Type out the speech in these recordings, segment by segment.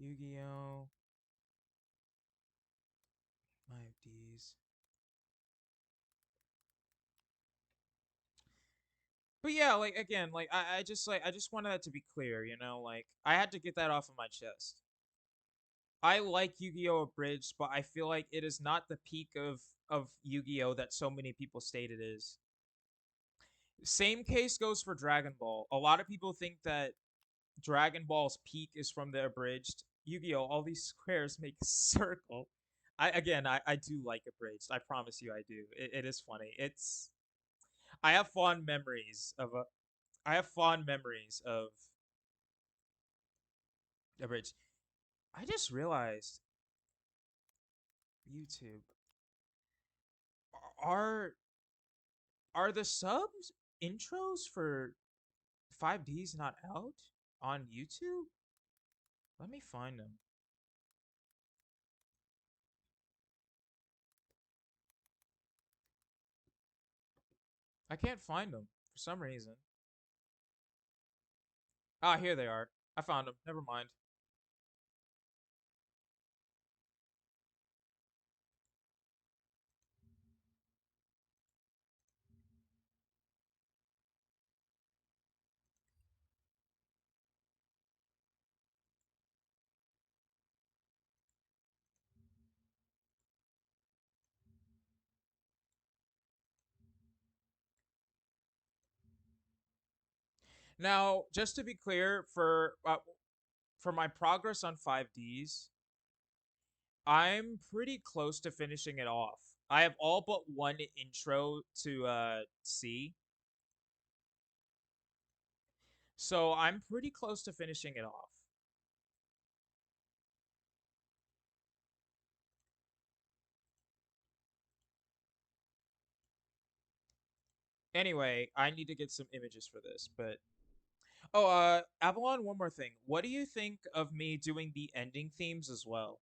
Yu-Gi-Oh! 5Ds. But yeah, like again, like I just wanted that to be clear, you know, like I had to get that off of my chest. I like Yu-Gi-Oh! Abridged, but I feel like it is not the peak of Yu-Gi-Oh! That so many people state it is. Same case goes for Dragon Ball. A lot of people think that Dragon Ball's peak is from the abridged. Yu-Gi-Oh! All these squares make a circle. I do like abridged. I promise you I do. It is funny. I have fond memories of a I have fond memories of abridged. I just realized YouTube are are the subs intros for 5Ds not out on YouTube? Let me find them. I can't find them for some reason. Ah, here they are. I found them. Never mind. Now, just to be clear, for my progress on 5Ds, I'm pretty close to finishing it off. I have all but one intro to see, so I'm pretty close to finishing it off. Anyway, I need to get some images for this, but oh, Avalon, one more thing. What do you think of me doing the ending themes as well?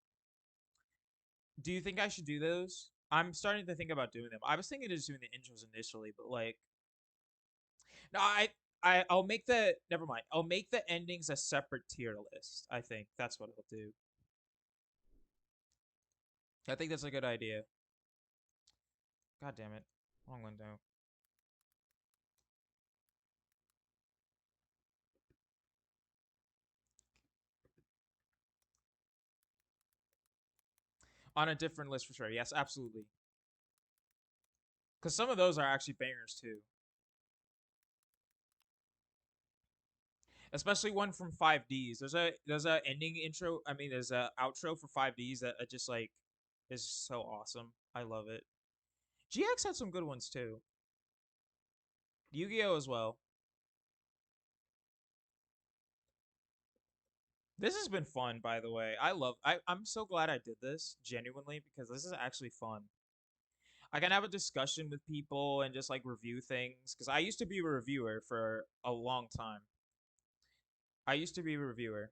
Do you think I should do those? I'm starting to think about doing them. I was thinking of just doing the intros initially, but like, no, I'll make the never mind. I'll make the endings a separate tier list. I think that's what I'll do. I think that's a good idea. God damn it, wrong window. On a different list for sure. Yes, absolutely. Because some of those are actually bangers too. Especially one from 5Ds. There's a ending intro. I mean, there's a outro for 5Ds that just like is so awesome. I love it. GX had some good ones too. Yu-Gi-Oh as well. This has been fun, by the way. I'm so glad I did this genuinely because this is actually fun. I can have a discussion with people and just like review things because I used to be a reviewer for a long time. I used to be a reviewer,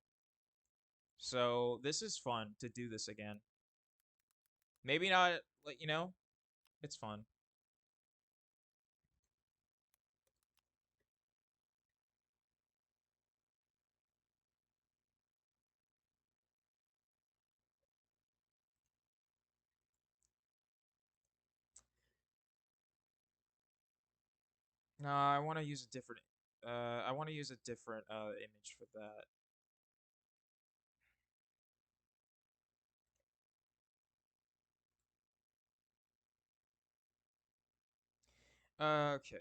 so this is fun to do this again. Maybe not, like it's fun. No, I want to use a different. I want to use a different image for that. Okay.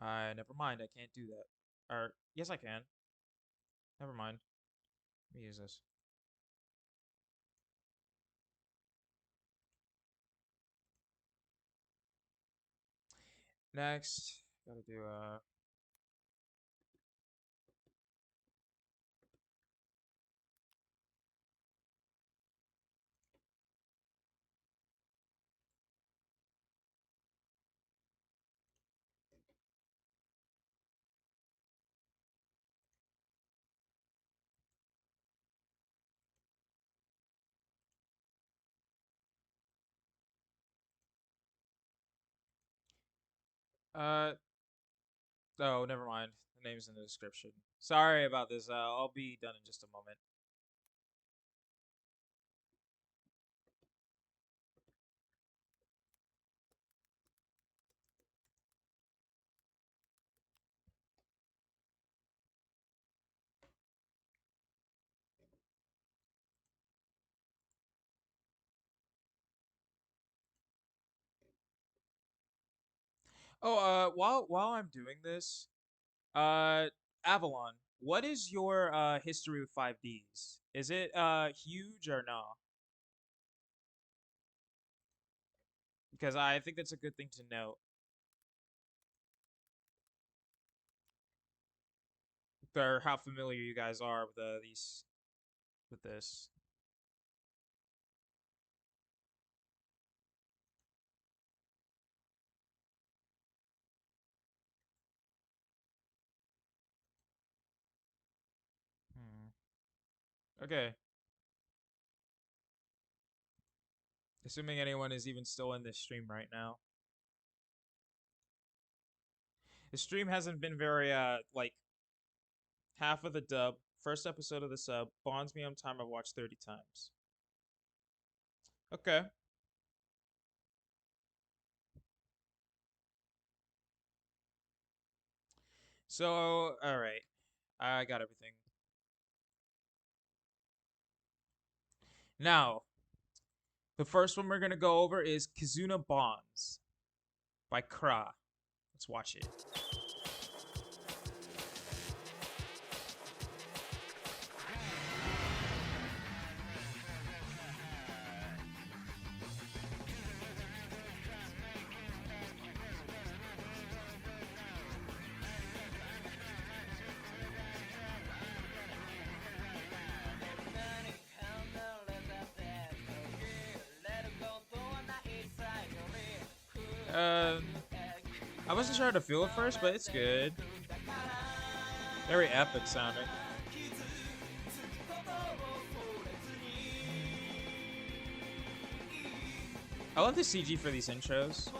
Never mind. I can't do that. Or yes, I can. Never mind. Let me use this. Next, gotta do uh oh, never mind. The name's in the description. Sorry about this. I'll be done in just a moment. Oh, while I'm doing this, uh, Avalon, what is your history with 5Ds? Is it huge or no? Because I think that's a good thing to note. Or how familiar you guys are with these with this. Hmm. Okay. Assuming anyone is even still in this stream right now. The stream hasn't been very like half of the dub. First episode of the sub. Bonds me on time I've watched 30 times. Okay. So, alright. I got everything. Now, the first one we're gonna go over is Kizuna Bonds by Kra. Let's watch it. Um, I wasn't sure how to feel at first, but it's good. Very epic sounding. I love the CG for these intros.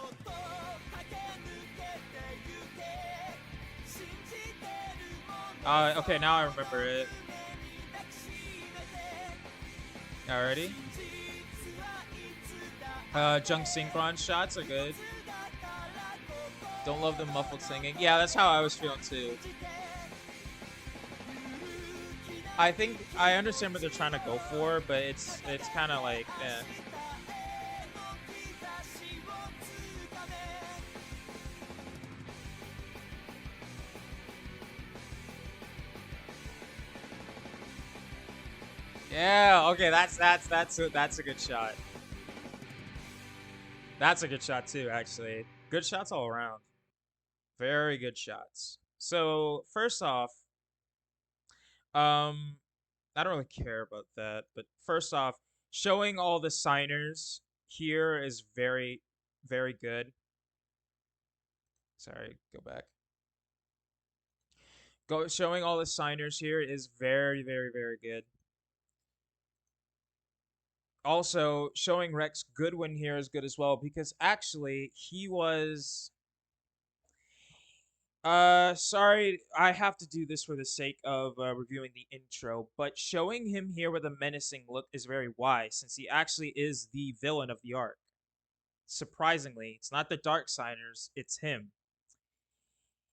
Okay, now I remember it. Alrighty. Junk synchron shots are good. Don't love the muffled singing. Yeah, that's how I was feeling too. I think I understand what they're trying to go for, but it's kind of like, eh. Yeah, okay, that's a good shot. That's a good shot too, actually. Good shots all around. Very good shots. So first off, um, I don't really care about that, but first off, showing all the signers here is very, very good. Sorry, go back. Showing all the signers here is very, very, very good. Also, showing Rex Goodwin here is good as well because actually he was sorry, I have to do this for the sake of reviewing the intro, but showing him here with a menacing look is very wise since he actually is the villain of the arc. Surprisingly, it's not the Dark Signers, it's him.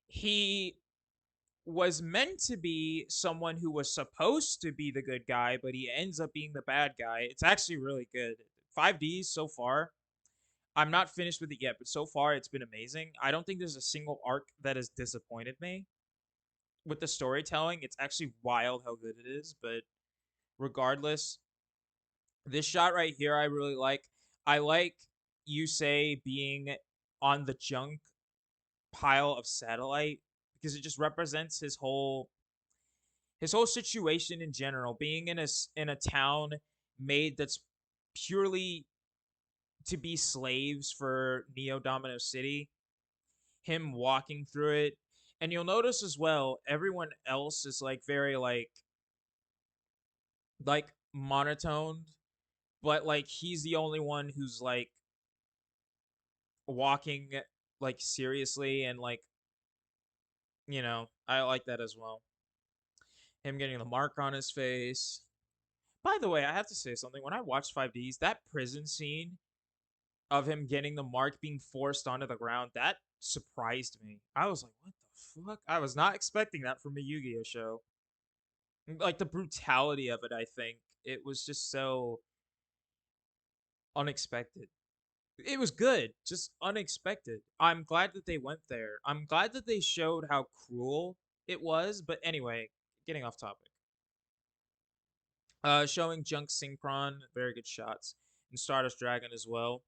He was meant to be someone who was supposed to be the good guy, but he ends up being the bad guy. It's actually really good. 5Ds so far. I'm not finished with it yet, but so far it's been amazing. I don't think there's a single arc that has disappointed me with the storytelling. It's actually wild how good it is, but regardless, this shot right here I really like. I like Yusei being on the junk pile of satellite because it just represents his whole situation in general, being in a town made that's purely to be slaves for Neo Domino City, him walking through it. And you'll notice as well, everyone else is like very like monotoned, but like he's the only one who's like walking like seriously and like, you know, I like that as well. Him getting the mark on his face. By the way, I have to say something. When I watched 5Ds, that prison scene of him getting the mark being forced onto the ground, that surprised me. I was like, what the fuck? I was not expecting that from a Yu-Gi-Oh show. Like the brutality of it, I think. It was just so unexpected. It was good, just unexpected. I'm glad that they went there. I'm glad that they showed how cruel it was, but anyway, getting off topic. Showing Junk Synchron, very good shots, and Stardust Dragon as well.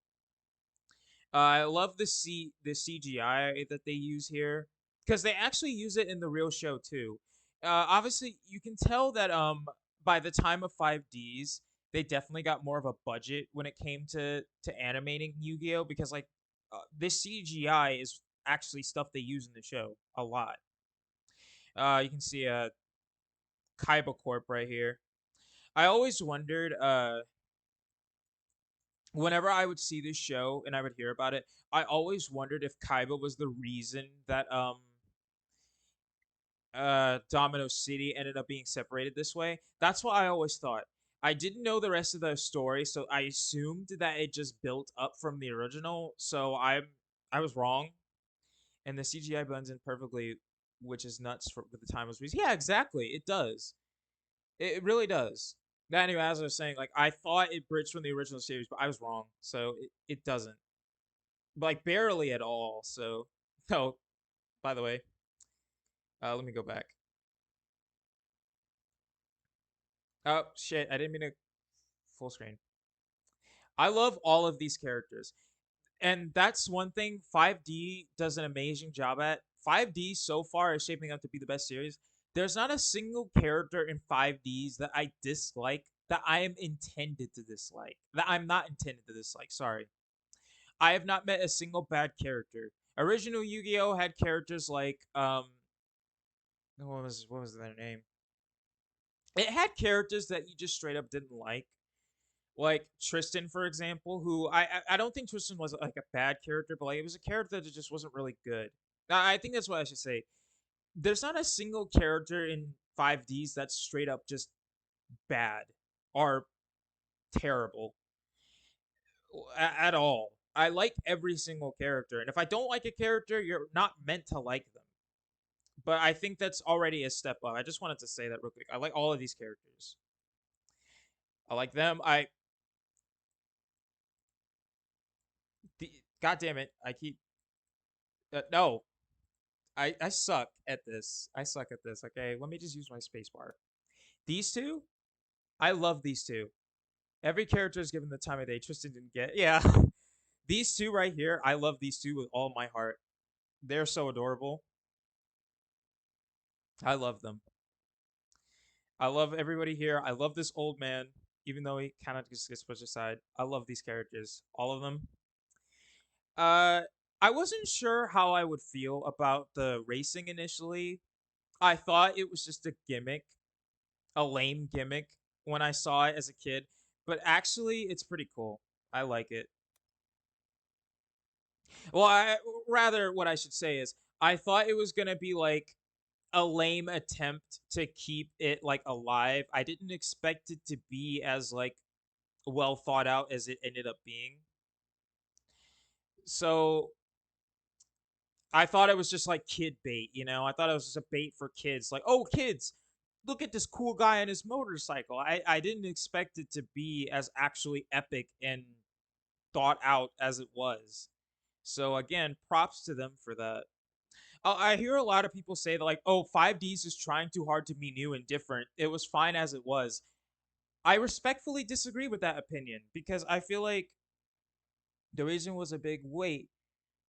I love the CGI that they use here because they actually use it in the real show too. Obviously, you can tell that by the time of 5Ds, they definitely got more of a budget when it came to animating Yu-Gi-Oh because like this CGI is actually stuff they use in the show a lot. You can see a Kaiba Corp right here. I always wondered whenever I would see this show and I would hear about it, I always wondered if Kaiba was the reason that Domino City ended up being separated this way. That's what I always thought. I didn't know the rest of the story, so I assumed that it just built up from the original. So I was wrong, and the CGI blends in perfectly, which is nuts for with the time was released. Yeah, exactly. It does. It really does. Now, anyway, as I was saying, like I thought it bridged from the original series, but I was wrong. So it doesn't, like barely at all. So no. By the way, let me go back. Oh shit! I didn't mean to full screen. I love all of these characters. And that's one thing 5D does an amazing job at. 5D so far is shaping up to be the best series. There's not a single character in 5Ds that I dislike that I am intended to dislike. That I'm not intended to dislike. Sorry. I have not met a single bad character. Original Yu-Gi-Oh had characters like what was their name? It had characters that you just straight up didn't like Tristan, for example, who I don't think Tristan was like a bad character, but like it was a character that just wasn't really good. I think that's what I should say. There's not a single character in 5Ds that's straight up just bad or terrible at all. I like every single character, and if I don't like a character, you're not meant to like them. But I think that's already a step up. I just wanted to say that real quick. I like all of these characters. I like them. The, God damn it! I keep no. I suck at this. I suck at this. Okay, let me just use my spacebar. These two, I love these two. Every character is given the time of day. Tristan didn't get. Yeah, these two right here, I love these two with all my heart. They're so adorable. I love them. I love everybody here. I love this old man, even though he kind of just gets pushed aside. I love these characters, all of them. Uh, I wasn't sure how I would feel about the racing initially. I thought it was just a gimmick, a lame gimmick when I saw it as a kid, but actually it's pretty cool. I like it. Well, rather what I should say is I thought it was going to be like a lame attempt to keep it like alive. I didn't expect it to be as like well thought out as it ended up being. So I thought it was just like kid bait, you know? I thought it was just a bait for kids. Like, oh, kids, look at this cool guy on his motorcycle. I didn't expect it to be as actually epic and thought out as it was. So again, props to them for that. I hear a lot of people say that like, oh, 5Ds is trying too hard to be new and different. It was fine as it was. I respectfully disagree with that opinion because I feel like the reason was a big wait.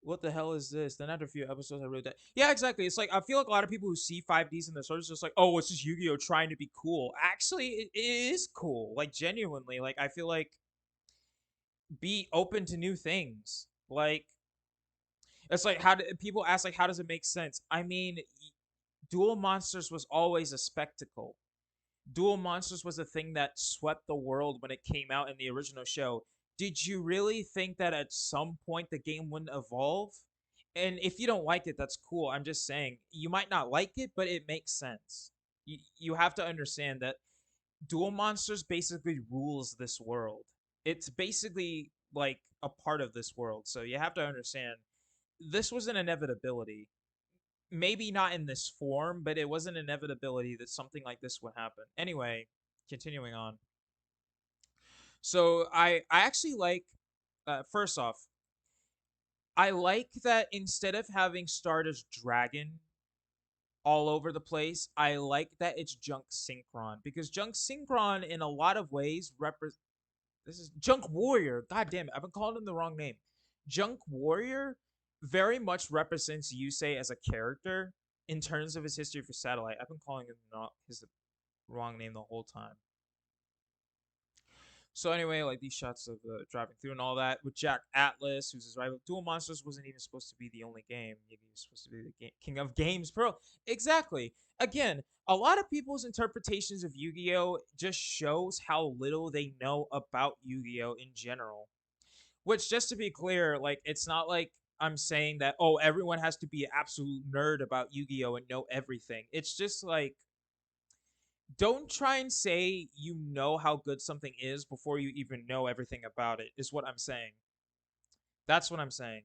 What the hell is this? Then after a few episodes, I wrote that. Yeah, exactly. It's like I feel like a lot of people who see 5Ds in the stores just like, oh, it's just Yu-Gi-Oh trying to be cool. Actually, it is cool. Like genuinely, like I feel like be open to new things. Like it's like how do people ask like how does it make sense? I mean, Duel Monsters was always a spectacle. Duel Monsters was a thing that swept the world when it came out in the original show. Did you really think that at some point the game wouldn't evolve? And if you don't like it, that's cool. I'm just saying you might not like it, but it makes sense. You have to understand that Duel Monsters basically rules this world. It's basically like a part of this world. So you have to understand this was an inevitability. Maybe not in this form, but it was an inevitability that something like this would happen. Anyway, continuing on. So I actually like first off, I like that instead of having Stardust Dragon all over the place, I like that it's Junk Synchron because Junk Synchron in a lot of ways represents this is Junk Warrior. God damn it, I've been calling him the wrong name. Junk Warrior very much represents Yusei as a character in terms of his history for Satellite. I've been calling him not his wrong name the whole time. So anyway, like these shots of driving through and all that with Jack Atlas, who's his rival. Duel Monsters wasn't even supposed to be the only game. Maybe he was supposed to be the king of games. Pearl. Exactly. Again, a lot of people's interpretations of Yu-Gi-Oh just shows how little they know about Yu-Gi-Oh in general. Which, just to be clear, like it's not like I'm saying that everyone has to be an absolute nerd about Yu-Gi-Oh and know everything. It's just like don't try and say you know how good something is before you even know everything about it, is what I'm saying. That's what I'm saying.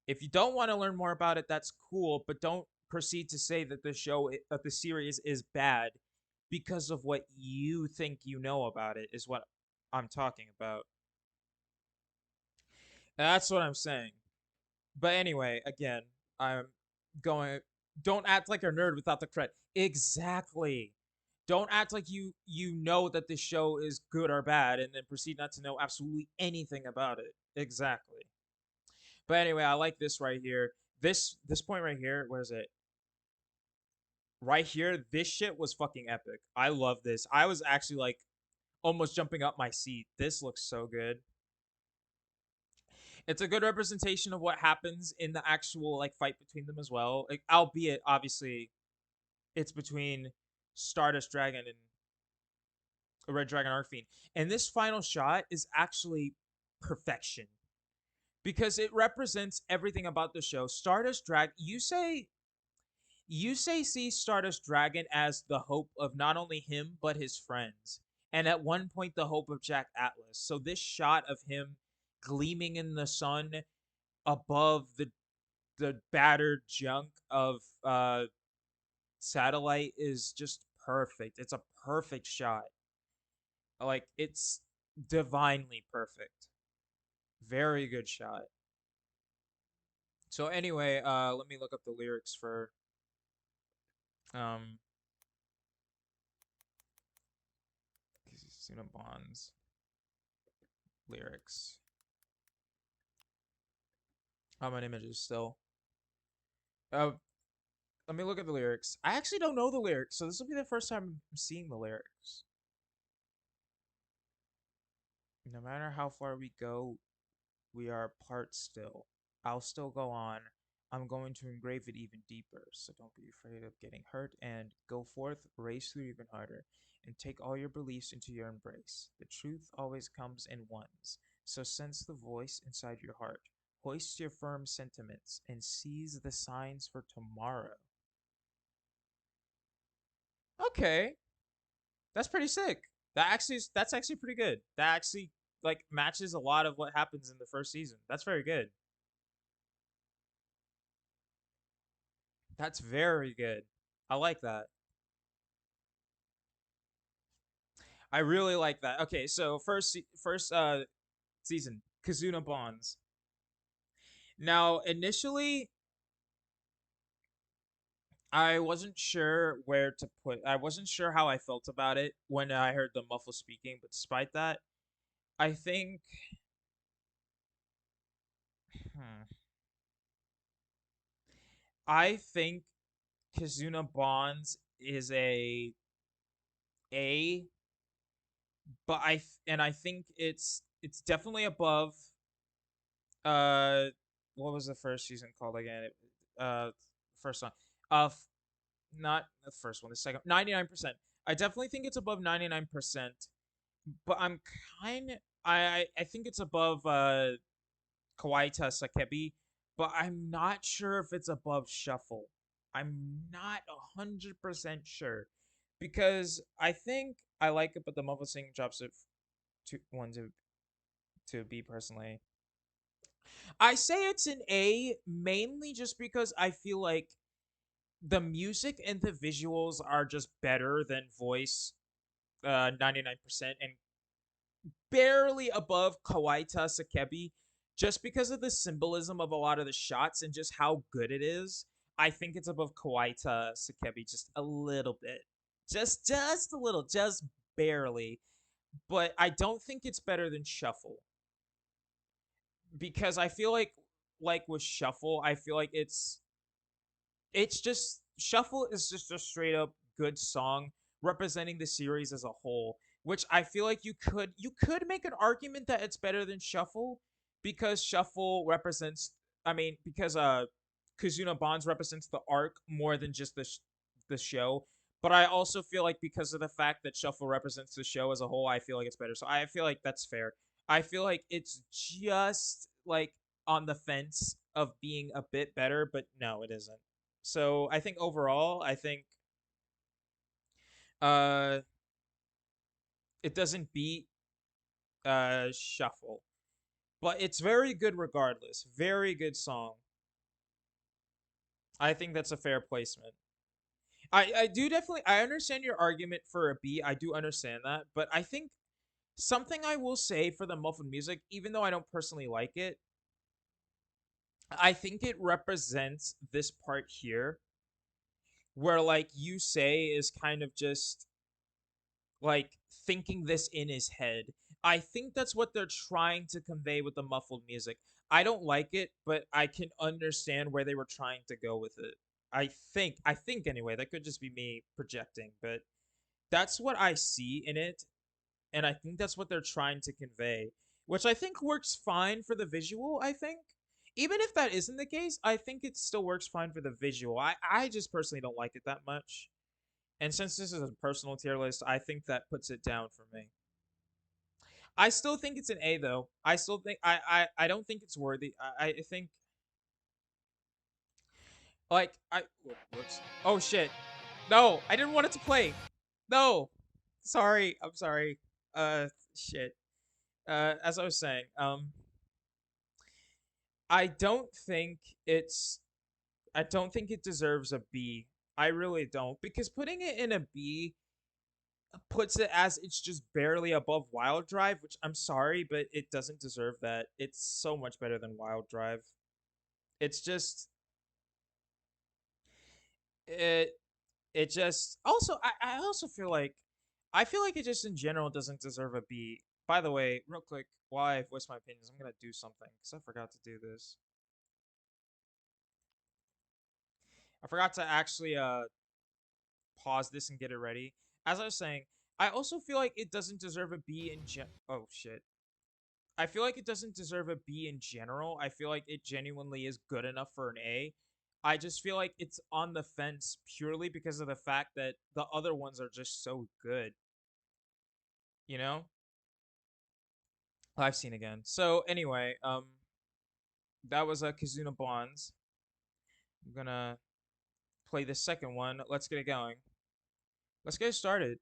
If you don't want to learn more about it, that's cool, but don't proceed to say that that the series is bad because of what you think you know about it, is what I'm talking about. That's what I'm saying. But anyway, again, I'm going. Don't act like a nerd without the credit. Exactly. Don't act like you know that this show is good or bad, and then proceed not to know absolutely anything about it. Exactly. But anyway, I like this right here. This point right here. Where is it? Right here. This shit was fucking epic. I love this. I was actually like almost jumping up my seat. This looks so good. It's a good representation of what happens in the actual like fight between them as well. Like, albeit obviously it's between Stardust Dragon and Red Dragon Arcfiend. And this final shot is actually perfection because it represents everything about the show. Stardust Dragon, you say see Stardust Dragon as the hope of not only him but his friends. And at one point the hope of Jack Atlas. So this shot of him gleaming in the sun above the battered junk of Satellite is just perfect. It's a perfect shot. Like it's divinely perfect. Very good shot. So anyway, let me look up the lyrics for um Cinnabon's lyrics. I'm on images still. Uh, let me look at the lyrics. I actually don't know the lyrics, so this will be the first time I'm seeing the lyrics. No matter how far we go, we are apart still. I'll still go on. I'm going to engrave it even deeper, so don't be afraid of getting hurt and go forth, race through even harder, and take all your beliefs into your embrace. The truth always comes in ones, so sense the voice inside your heart. Hoist your firm sentiments and seize the signs for tomorrow. Okay, that's pretty sick. That's actually pretty good. That actually like matches a lot of what happens in the first season. That's very good. That's very good. I like that. I really like that. Okay, so first season, Kazuna Bonds. Now, initially I wasn't sure where to put I wasn't sure how I felt about it when I heard the muffle speaking, but despite that, I think hmm, I think Kazuna Bonds is A, but I think it's definitely above uh what was the first season called again? First one. Not the first one, the second 99%. I definitely think it's above 99%, but I'm kind I think it's above Kawaii Sakebi, but I'm not sure if it's above Shuffle. I'm not 100% sure because I think I like it, but the Muffled Singing drops it to one to B personally. I say it's an A mainly just because I feel like the music and the visuals are just better than Voice 99% and barely above Kawaita Sakebi just because of the symbolism of a lot of the shots and just how good it is. I think it's above Kawaita Sakebi just a little bit. Just a little, just barely. But I don't think it's better than Shuffle because I feel like with Shuffle, I feel like it's just Shuffle is just a straight up good song representing the series as a whole, which I feel like you could make an argument that it's better than Shuffle because Shuffle represents I mean because Kazuna Bonds represents the arc more than just the show. But I also feel like because of the fact that Shuffle represents the show as a whole, I feel like it's better. So I feel like that's fair. I feel like it's just like on the fence of being a bit better, but no, it isn't. So I think overall, I think uh it doesn't beat Shuffle, but it's very good regardless. Very good song. I think that's a fair placement. I do definitely I understand your argument for a B. I do understand that, but I think something I will say for the muffled music, even though I don't personally like it, I think it represents this part here where like you say is kind of just like thinking this in his head. I think that's what they're trying to convey with the muffled music. I don't like it, but I can understand where they were trying to go with it. I think anyway, that could just be me projecting, but that's what I see in it, and I think that's what they're trying to convey, which I think works fine for the visual, I think. Even if that isn't the case, I think it still works fine for the visual. I just personally don't like it that much. And since this is a personal tier list, I think that puts it down for me. I still think it's an A though. I still think I don't think it's worthy. I think like I whoops. Oh shit. No, I didn't want it to play. No. Sorry. I'm sorry. Shit. As I was saying, I don't think it's I don't think it deserves a B. I really don't because putting it in a B puts it as it's just barely above Wild Drive, which I'm sorry, but it doesn't deserve that. It's so much better than Wild Drive. It's just it it just also I also feel like it just in general doesn't deserve a B. By the way, real quick, while I voice my opinions, I'm gonna do something because I forgot to do this. I forgot to actually pause this and get it ready. As I was saying, I also feel like it doesn't deserve a B in oh shit. I feel like it doesn't deserve a B in general. I feel like it genuinely is good enough for an A. I just feel like it's on the fence purely because of the fact that the other ones are just so good, you know? I've seen again. So anyway, that was a Kazuna Bonds. I'm gonna play the second one. Let's get it going. Let's get started.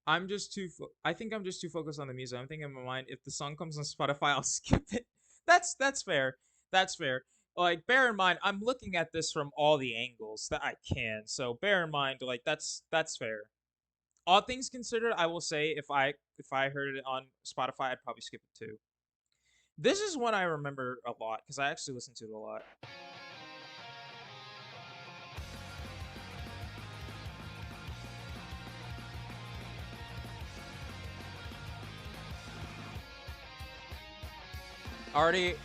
I think I'm just too focused on the music. I'm thinking in my mind, if the song comes on Spotify, I'll skip it. That's fair. That's fair. Like, bear in mind, I'm looking at this from all the angles that I can. So bear in mind, like that's fair. All things considered, I will say if I heard it on Spotify, I'd probably skip it too. This is one I remember a lot because I actually listened to it a lot. Already.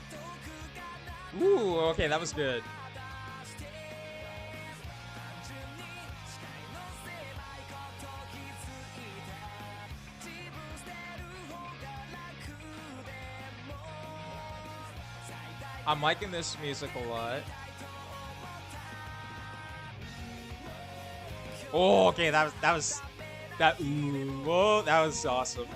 Ooh, okay, that was good. I'm liking this music a lot. Oh, okay, that. Ooh, whoa, that was awesome.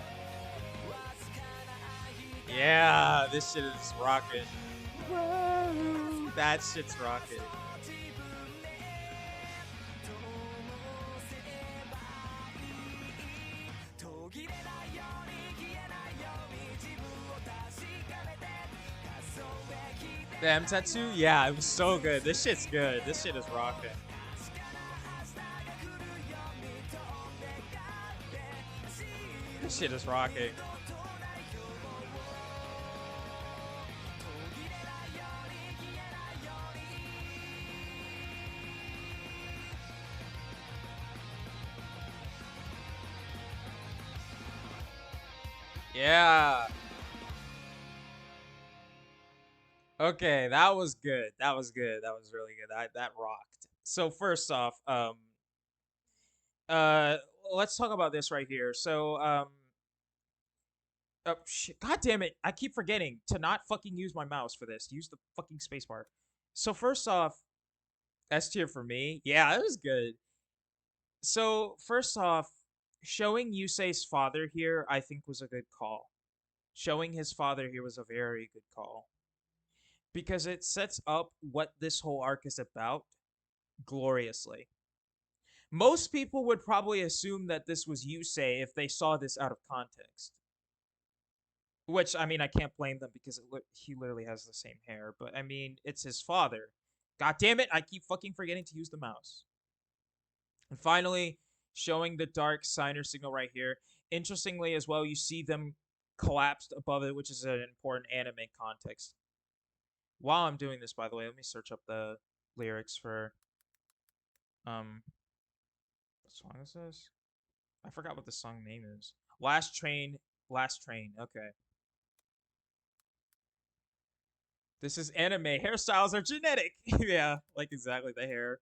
Yeah, this shit is rocking. That shit's rocking. The M Tetsu? Yeah, it was so good. This shit's good. This shit is rocking. This shit is rocking. Yeah. Okay, that was good. That was good. That was really good. That rocked. So first off, uh let's talk about this right here. So oh shit, god damn it. I keep forgetting to not fucking use my mouse for this. Use the fucking spacebar. So first off, S tier for me. Yeah, it was good. So first off, showing Yusei's father here, I think was a good call. Showing his father here was a very good call because it sets up what this whole arc is about gloriously. Most people would probably assume that this was Yusei if they saw this out of context. Which, I mean, I can't blame them because he literally has the same hair. But, I mean, it's his father. God damn it, I keep fucking forgetting to use the mouse. And finally, showing the dark signer signal right here. Interestingly, as well, you see them collapsed above it, which is an important anime context. While I'm doing this, by the way, let me search up the lyrics for what song is this? I forgot what the song name is. Last Train, Last Train. Okay. This is anime. Hairstyles are genetic. Yeah, like exactly the hair.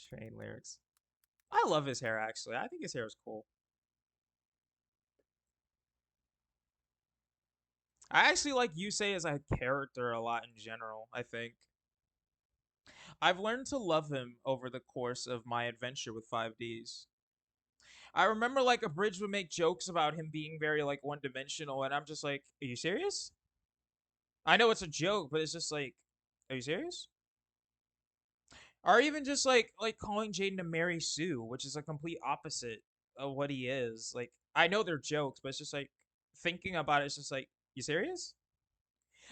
Train lyrics. I love his hair actually. I think his hair is cool. I actually like Yusei as a character a lot in general, I think. I've learned to love him over the course of my adventure with 5Ds. I remember like a bridge would make jokes about him being very like one dimensional, and I'm just like, are you serious? I know it's a joke, but it's just like, are you serious? Or even just like calling Jaden a Mary Sue, which is a complete opposite of what he is. Like I know they're jokes, but it's just like thinking about it, it's just like, you serious?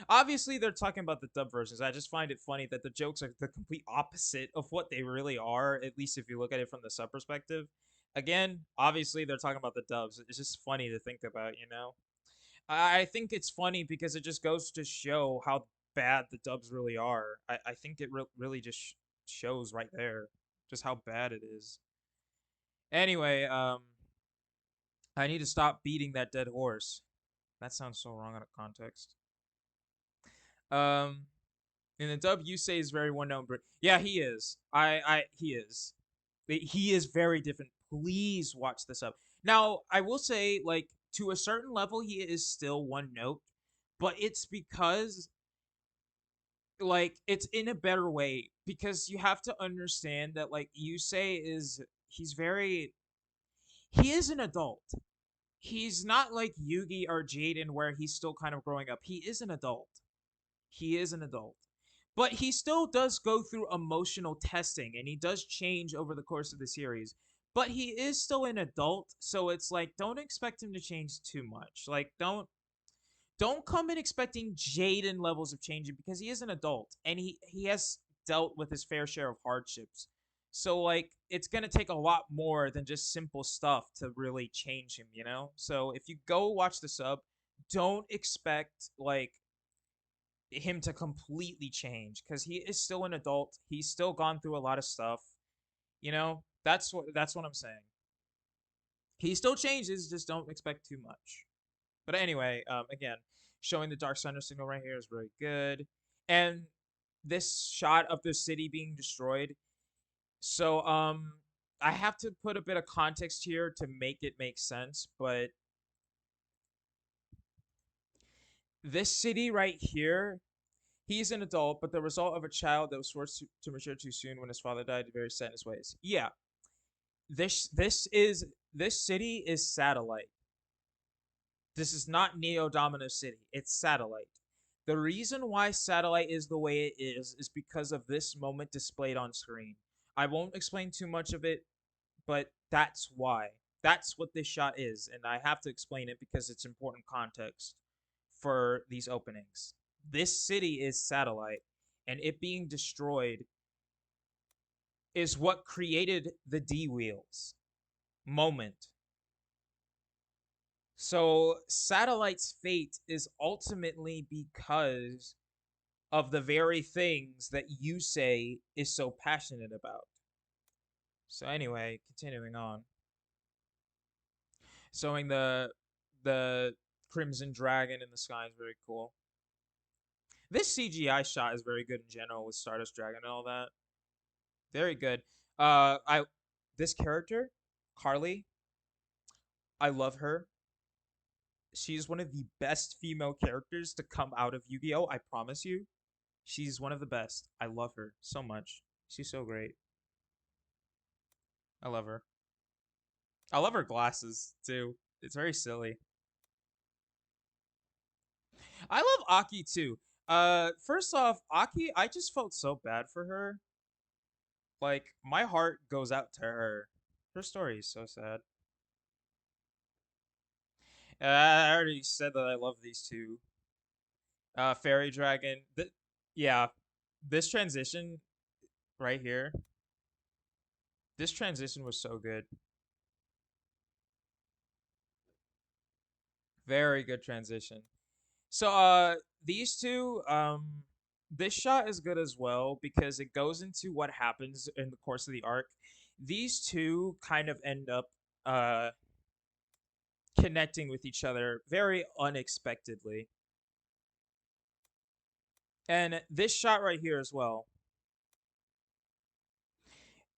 Obviously, they're talking about the dub versions. I just find it funny that the jokes are the complete opposite of what they really are, at least if you look at it from the sub perspective. Again, obviously, they're talking about the dubs. It's just funny to think about, you know? I think it's funny because it just goes to show how bad the dubs really are. I think it really just shows right there just how bad it is. Anyway, I need to stop beating that dead horse. That sounds so wrong out of context. Um, in the dub, you say is very one known, but yeah, he is. He is. He is very different. Please watch this up. Now, I will say, like, to a certain level, he is still one note, but it's because, like, it's in a better way because you have to understand that, like, Yusei is, he's very, he is an adult. He's not like Yugi or Jaden where he's still kind of growing up. He is an adult. He is an adult. But he still does go through emotional testing and he does change over the course of the series. But he is still an adult, so it's like don't expect him to change too much. Like don't come in expecting Jaden levels of changing because he is an adult and he has dealt with his fair share of hardships. So like it's gonna take a lot more than just simple stuff to really change him, you know? So if you go watch the sub, don't expect like him to completely change because he is still an adult. He's still gone through a lot of stuff. You know, that's what I'm saying. He still changes, just don't expect too much. But anyway, again, showing the Dark Thunder signal right here is very good, and this shot of the city being destroyed. So, I have to put a bit of context here to make it make sense, but this city right here, he's an adult, but the result of a child that was forced to mature too soon when his father died, very set in his ways. Yeah, this city is Satellite. This is not Neo Domino City. It's Satellite. The reason why Satellite is the way it is because of this moment displayed on screen. I won't explain too much of it, but that's why. That's what this shot is, and I have to explain it because it's important context for these openings. This city is Satellite, and it being destroyed is what created the D Wheels moment. So Satellite's fate is ultimately because of the very things that Yusei is so passionate about. So anyway, continuing on, showing the Crimson Dragon in the sky is very cool. This CGI shot is very good in general with Stardust Dragon and all that. Very good. I this character, Carly, I love her. She's one of the best female characters to come out of Yu-Gi-Oh! I promise you. She's one of the best. I love her so much. She's so great. I love her. I love her glasses too. It's very silly. I love Aki too. First off, Aki, I just felt so bad for her. Like my heart goes out to her. Her story is so sad. I already said that I love these two. Fairy Dragon. Yeah, this transition right here. This transition was so good. Very good transition. So these two this shot is good as well because it goes into what happens in the course of the arc. These two kind of end up uh connecting with each other very unexpectedly. And this shot right here as well.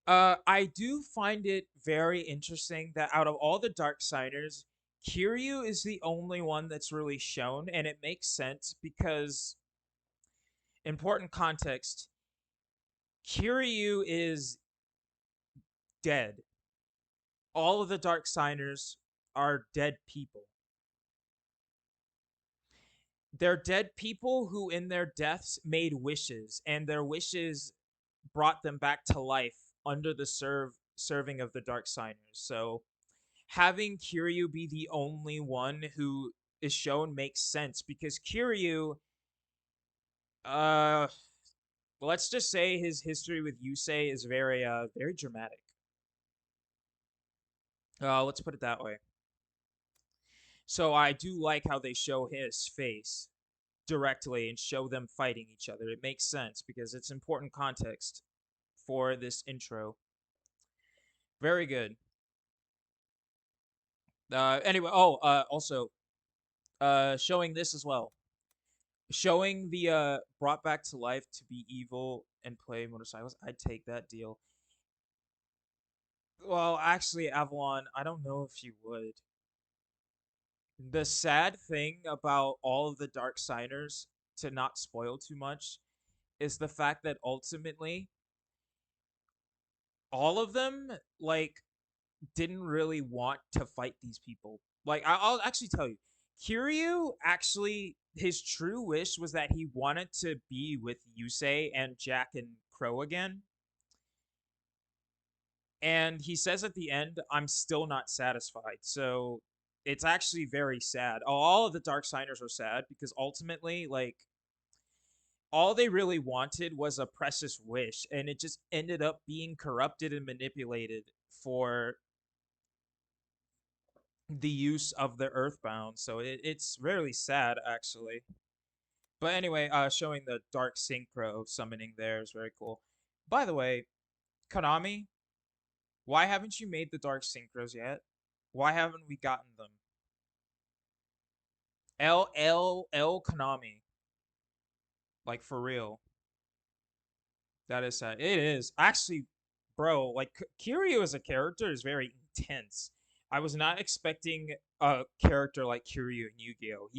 I do find it very interesting that out of all the Dark Siders, Kiryu is the only one that's really shown, and it makes sense because important context, Kiryu is dead. All of the Dark Signers are dead people. They're dead people who, in their deaths, made wishes, and their wishes brought them back to life under the serving of the Dark Signers. So having Kiryu be the only one who is shown makes sense because Kiryu, uh, let's just say his history with Yusei is very dramatic. Let's put it that way. So I do like how they show his face directly and show them fighting each other. It makes sense because it's important context for this intro. Very good. Anyway, also, showing this as well. Showing the brought back to life to be evil and play motorcycles. I'd take that deal. Well, actually, Avalon, I don't know if you would. The sad thing about all of the Dark Signers, to not spoil too much, is the fact that ultimately all of them like didn't really want to fight these people. Like I'll actually tell you, Kiryu actually his true wish was that he wanted to be with Yusei and Jack and Crow again. And he says at the end, "I'm still not satisfied." So it's actually very sad. All of the Dark Signers are sad because ultimately, like, all they really wanted was a precious wish, and it just ended up being corrupted and manipulated for the use of the Earthbound. So it's really sad, actually. But anyway, showing the Dark Synchro summoning there is very cool. By the way, Konami, why haven't you made the Dark Synchros yet? Why haven't we gotten them? L Konami, like for real. That is sad. It is actually, bro. Like Kiryu as a character is very intense. I was not expecting a character like Kiryu in Yu-Gi-Oh.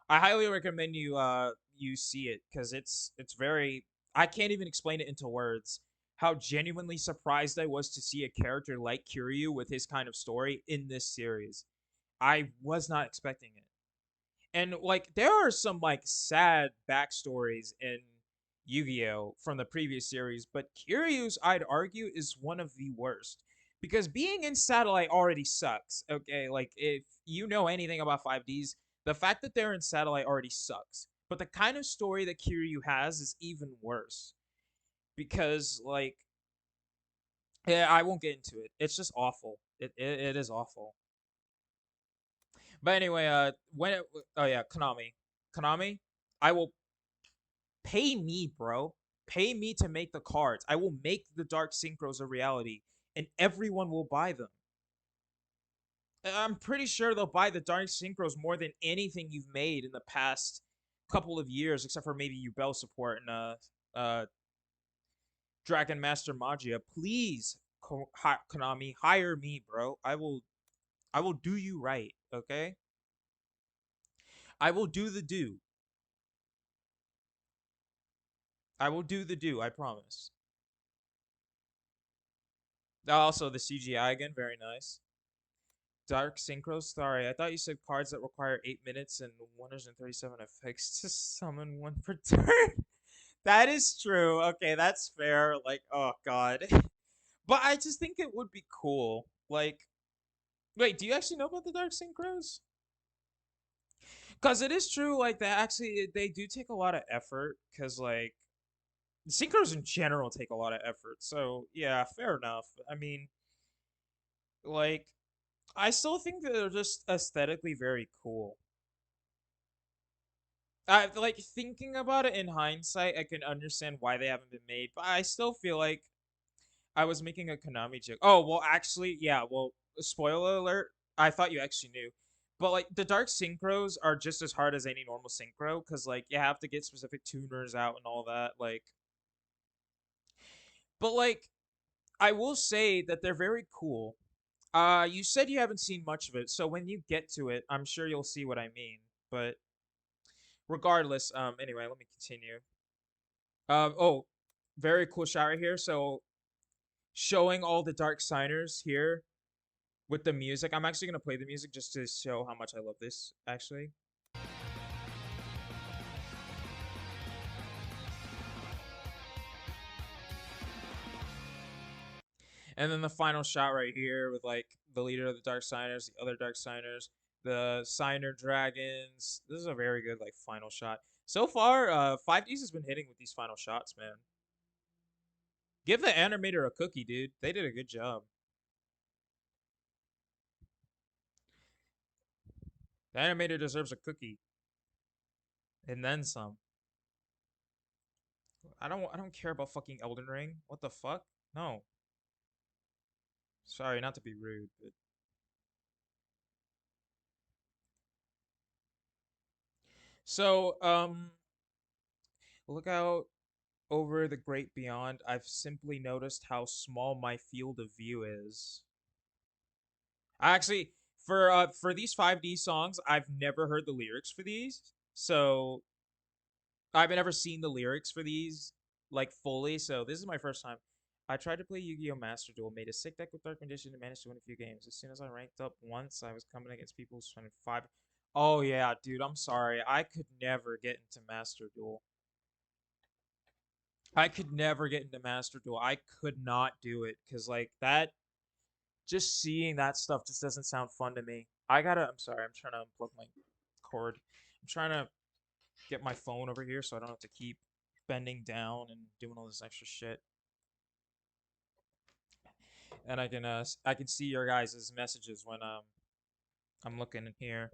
I highly recommend you see it because it's very. I can't even explain it into words. How genuinely surprised I was to see a character like Kiryu with his kind of story in this series. I was not expecting it. And like there are some like sad backstories in Yu-Gi-Oh from the previous series, but Kiryu's I'd argue is one of the worst because being in Satellite already sucks. Okay, like if you know anything about 5Ds, the fact that they're in Satellite already sucks. But the kind of story that Kiryu has is even worse because like yeah, I won't get into it. It's just awful. It is awful. But anyway, when it, oh yeah, Konami, I will pay me, bro. Pay me to make the cards. I will make the Dark Synchros a reality, and everyone will buy them. I'm pretty sure they'll buy the Dark Synchros more than anything you've made in the past couple of years, except for maybe Bell support and Dragon Master Magia. Please, Konami, hire me, bro. I will do you right. Okay, I will do the do. I will do the do. I promise. Also, the CGI again, very nice. Dark Synchros. Sorry, I thought you said cards that require 8 minutes and 137 effects to summon one per turn. That is true. Okay, that's fair. Like, oh god. But I just think it would be cool. Like, wait, do you actually know about the Dark Synchros? Because it is true. Like, they do take a lot of effort. Because like synchros in general take a lot of effort. So yeah, fair enough. I mean, like, I still think that they're just aesthetically very cool. Like thinking about it in hindsight, I can understand why they haven't been made, but I still feel like I was making a Konami joke. Oh well, actually, yeah. Well, spoiler alert. I thought you actually knew, but like the Dark Synchros are just as hard as any normal synchro because like you have to get specific tuners out and all that. Like, but like I will say that they're very cool. You said you haven't seen much of it, so when you get to it, I'm sure you'll see what I mean. But regardless, anyway, let me continue. Oh, very cool shot right here. So showing all the dark signers here with the music. I'm actually gonna play the music just to show how much I love this. Actually, and then the final shot right here with like the leader of the dark signers, the other dark signers, the signer dragons. This is a very good like final shot. So far, 5Ds has been hitting with these final shots, man. Give the animator a cookie, dude. They did a good job. The animator deserves a cookie and then some. I don't care about fucking Elden Ring. What the fuck? No. Sorry, not to be rude, but so look out over the great beyond. I've simply noticed how small my field of view is. I actually for these 5D songs, I've never heard the lyrics for these. So I've never seen the lyrics for these like fully, so this is my first time. I tried to play Yu-Gi-Oh! Master Duel, made a sick deck with Dark Condition, and managed to win a few games. As soon as I ranked up once, I was coming against people who spent five. Oh yeah, dude, I'm sorry. I could never get into Master Duel. I could never get into Master Duel. I could not do it because like that. Just seeing that stuff just doesn't sound fun to me. I'm sorry. I'm trying to unplug my cord. I'm trying to get my phone over here so I don't have to keep bending down and doing all this extra shit. And I can see your guys' messages when I'm looking in here.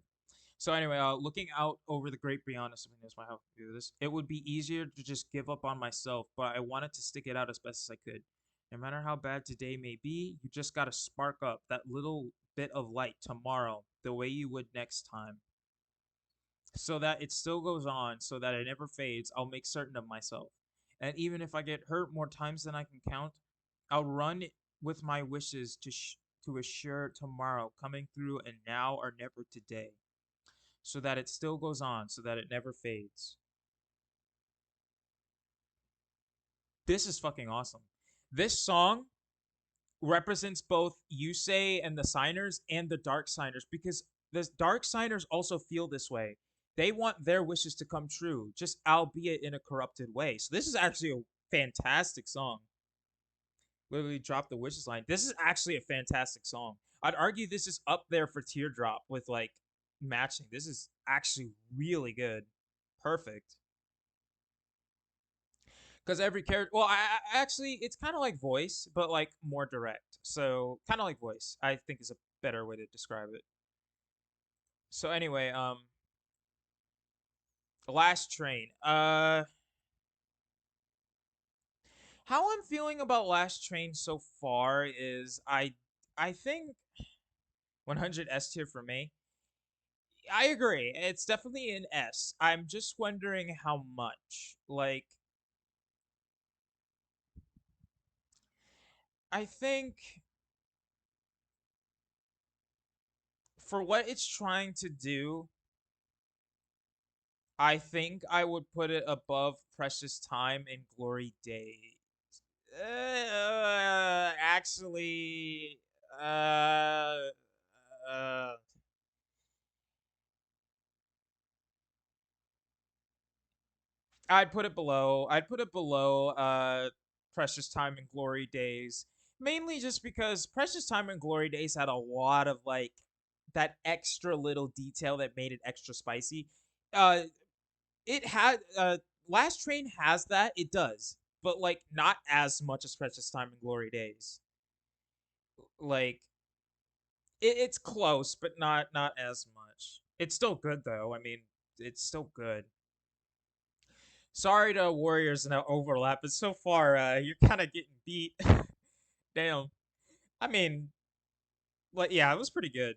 So anyway, looking out over the great beyond, assuming that's my how to do this, it would be easier to just give up on myself, but I wanted to stick it out as best as I could. No matter how bad today may be, you just gotta spark up that little bit of light tomorrow, the way you would next time, so that it still goes on, so that it never fades. I'll make certain of myself, and even if I get hurt more times than I can count, I'll run with my wishes to assure tomorrow coming through, and now or never today, so that it still goes on, so that it never fades. This is fucking awesome. This song represents both Yusei and the signers and the dark signers because the dark signers also feel this way. They want their wishes to come true, just albeit in a corrupted way. So this is actually a fantastic song. Literally drop the wishes line. This is actually a fantastic song. I'd argue this is up there for Teardrop with like matching. This is actually really good. Perfect. Because every character, well, I actually, it's kind of like Voice, but like more direct. So kind of like Voice, I think is a better way to describe it. So anyway, Last Train. How I'm feeling about Last Train so far is I think 100 S tier for me. I agree. It's definitely an S. I'm just wondering how much. Like, I think for what it's trying to do, I think I would put it above Precious Time and Glory Days. Actually, uh, I'd put it below. I'd put it below Precious Time and Glory Days. Mainly just because Precious Time and Glory Days had a lot of like that extra little detail that made it extra spicy. Uh it had Last Train has that, it does. But like not as much as Precious Time and Glory Days. Like it's close, but not as much. It's still good though. I mean, it's still good. Sorry to Warriors in that overlap, but so far you're kind of getting beat. Damn. I mean, like yeah, it was pretty good.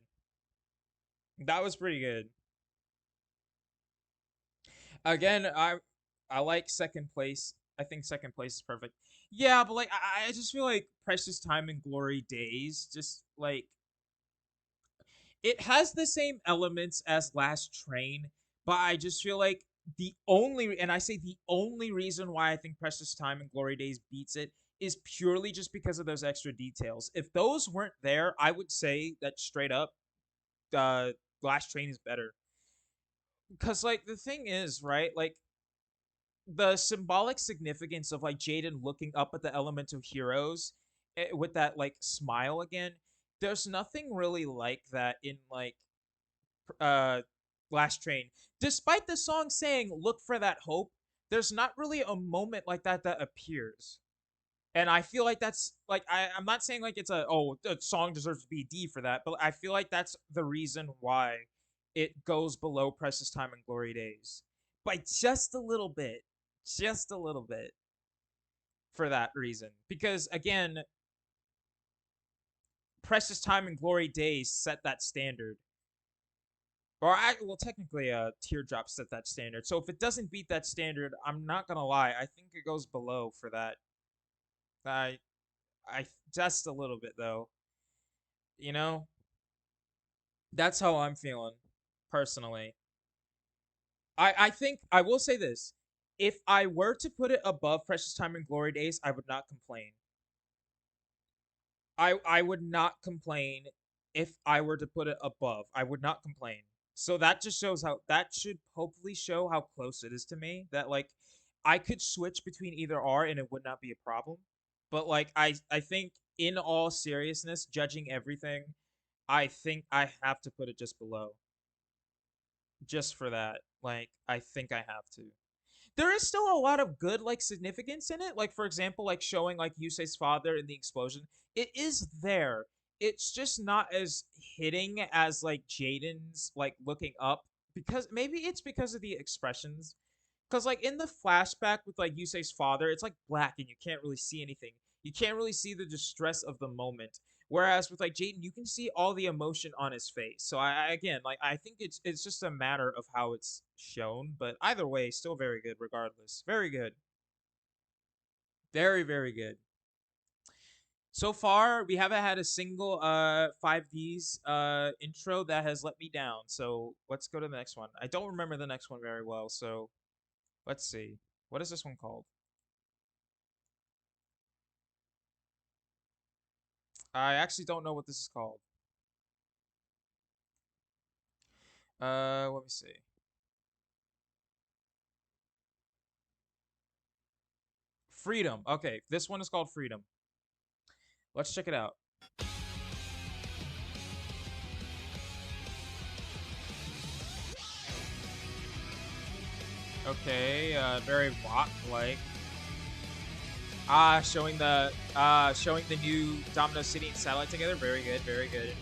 That was pretty good. Again, I like second place. I think second place is perfect. Yeah, but like I just feel like Precious Time and Glory Days just like it has the same elements as Last Train, but I just feel like the only, and I say the only reason why I think Precious Time and Glory Days beats it is purely just because of those extra details. If those weren't there, I would say that straight up, uh, Last Train is better. Because like the thing is, right? Like the symbolic significance of like Jaden looking up at the elemental heroes with that like smile again. There's nothing really like that in like uh Last Train. Despite the song saying "Look for that hope," there's not really a moment like that appears. And I feel like that's like I'm not saying like it's a oh the song deserves to be D for that, but I feel like that's the reason why it goes below Precious Time and Glory Days by just a little bit for that reason. Because again, Precious Time and Glory Days set that standard, or I well technically Teardrop set that standard. So if it doesn't beat that standard, I'm not gonna lie, I think it goes below for that. I I just a little bit though. You know, that's how I'm feeling personally. I think I will say this: if I were to put it above Precious Time and Glory Days, I would not complain. I would not complain if I were to put it above. I would not complain. So that just shows how that should hopefully show how close it is to me. That like I could switch between either R and it would not be a problem. But like I think in all seriousness, judging everything, I think I have to put it just below. Just for that. Like I think I have to. There is still a lot of good like significance in it. Like for example, like showing like Yusei's father in the explosion. It is there. It's just not as hitting as like Jaden's like looking up because maybe it's because of the expressions. Because like in the flashback with like Yusei's father, it's like black and you can't really see anything. You can't really see the distress of the moment. Whereas with like Jaden, you can see all the emotion on his face. So again like I think it's just a matter of how it's shown. But either way, still very good regardless. Very good. Very good. So far, we haven't had a single 5Ds intro that has let me down. So let's go to the next one. I don't remember the next one very well, so let's see. What is this one called? I actually don't know what this is called. Let me see. Freedom. Okay, this one is called Freedom. Let's check it out. Okay, very rock-like. Showing the new Domino City and Satellite together. Very good, very good.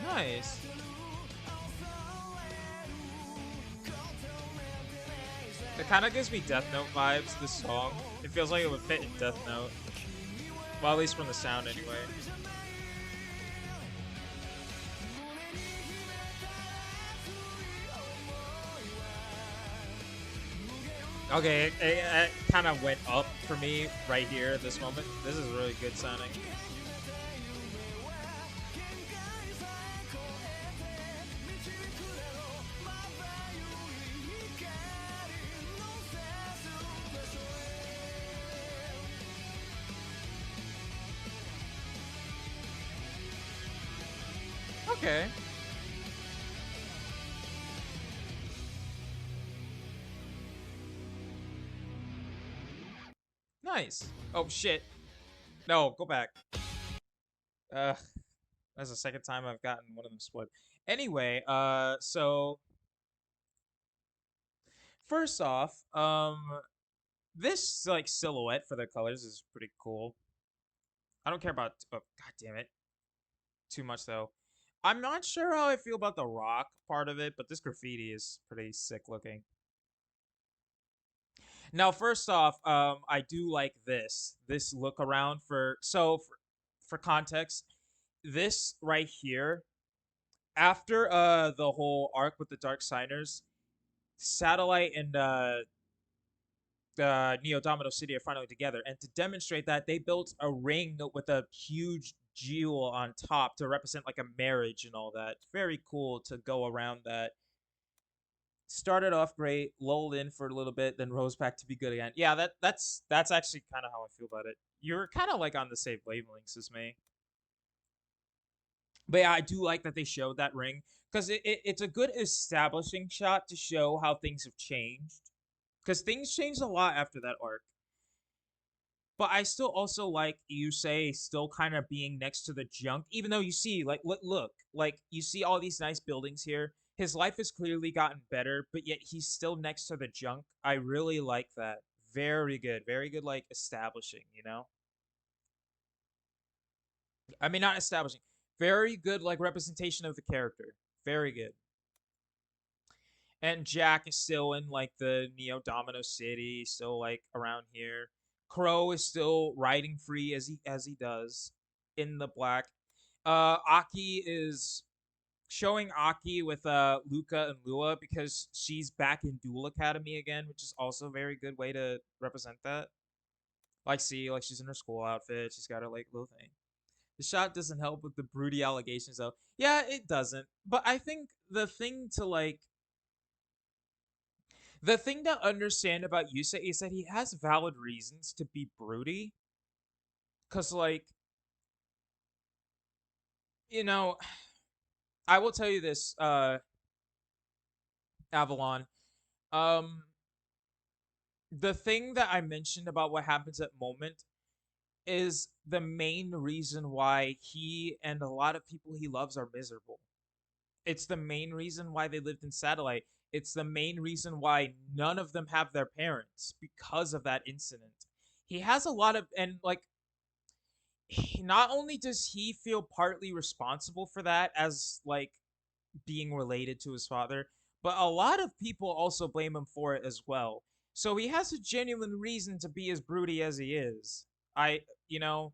Nice. It kind of gives me Death Note vibes, this song. It feels like it would fit in Death Note. Well, at least from the sound, anyway. Okay, it kind of went up for me right here at this moment. This is really good sounding. Okay. Nice. Oh, shit. No, go back. That's the second time I've gotten one of them split. Anyway, so first off, this like silhouette for the colors is pretty cool. I don't care about. Oh, god damn it. Too much though. I'm not sure how I feel about the rock part of it, but this graffiti is pretty sick looking. Now, first off, I do like this look around for context. This right here, after the whole arc with the Dark Signers, Satellite and Neo Domino City are finally together, and to demonstrate that, they built a ring with a huge jewel on top to represent like a marriage and all that. Very cool to go around that. Started off great, lulled in for a little bit, then rose back to be good again. Yeah, that's actually kind of how I feel about it. You're kind of like on the same wavelengths as me. But yeah, I do like that they showed that ring because it's a good establishing shot to show how things have changed. Because things changed a lot after that arc. But I still also like Yusei still kind of being next to the junk, even though you see, like, look, like, you see all these nice buildings here. His life has clearly gotten better, but yet he's still next to the junk. I really like that. Very good, like, establishing, you know? I mean, not establishing. Very good, like, representation of the character. Very good. And Jack is still in, like, the Neo Domino City, still, like, around here. Crow is still riding free as he does in the black. Aki is showing Aki with Luca and Lua because she's back in Duel Academy again, which is also a very good way to represent that. Like, see, like she's in her school outfit, she's got her like little thing. The shot doesn't help with the broody allegations though. Yeah, it doesn't. But I think the thing to understand about Yusa is that he has valid reasons to be broody. Cause like, you know, I will tell you this, Avalon. Um, the thing that I mentioned about what happens at Moment is the main reason why he and a lot of people he loves are miserable. It's the main reason why they lived in Satellite. It's the main reason why none of them have their parents because of that incident. He has a lot of, and like, not only does he feel partly responsible for that as like being related to his father, but a lot of people also blame him for it as well. So he has a genuine reason to be as broody as he is. I, you know,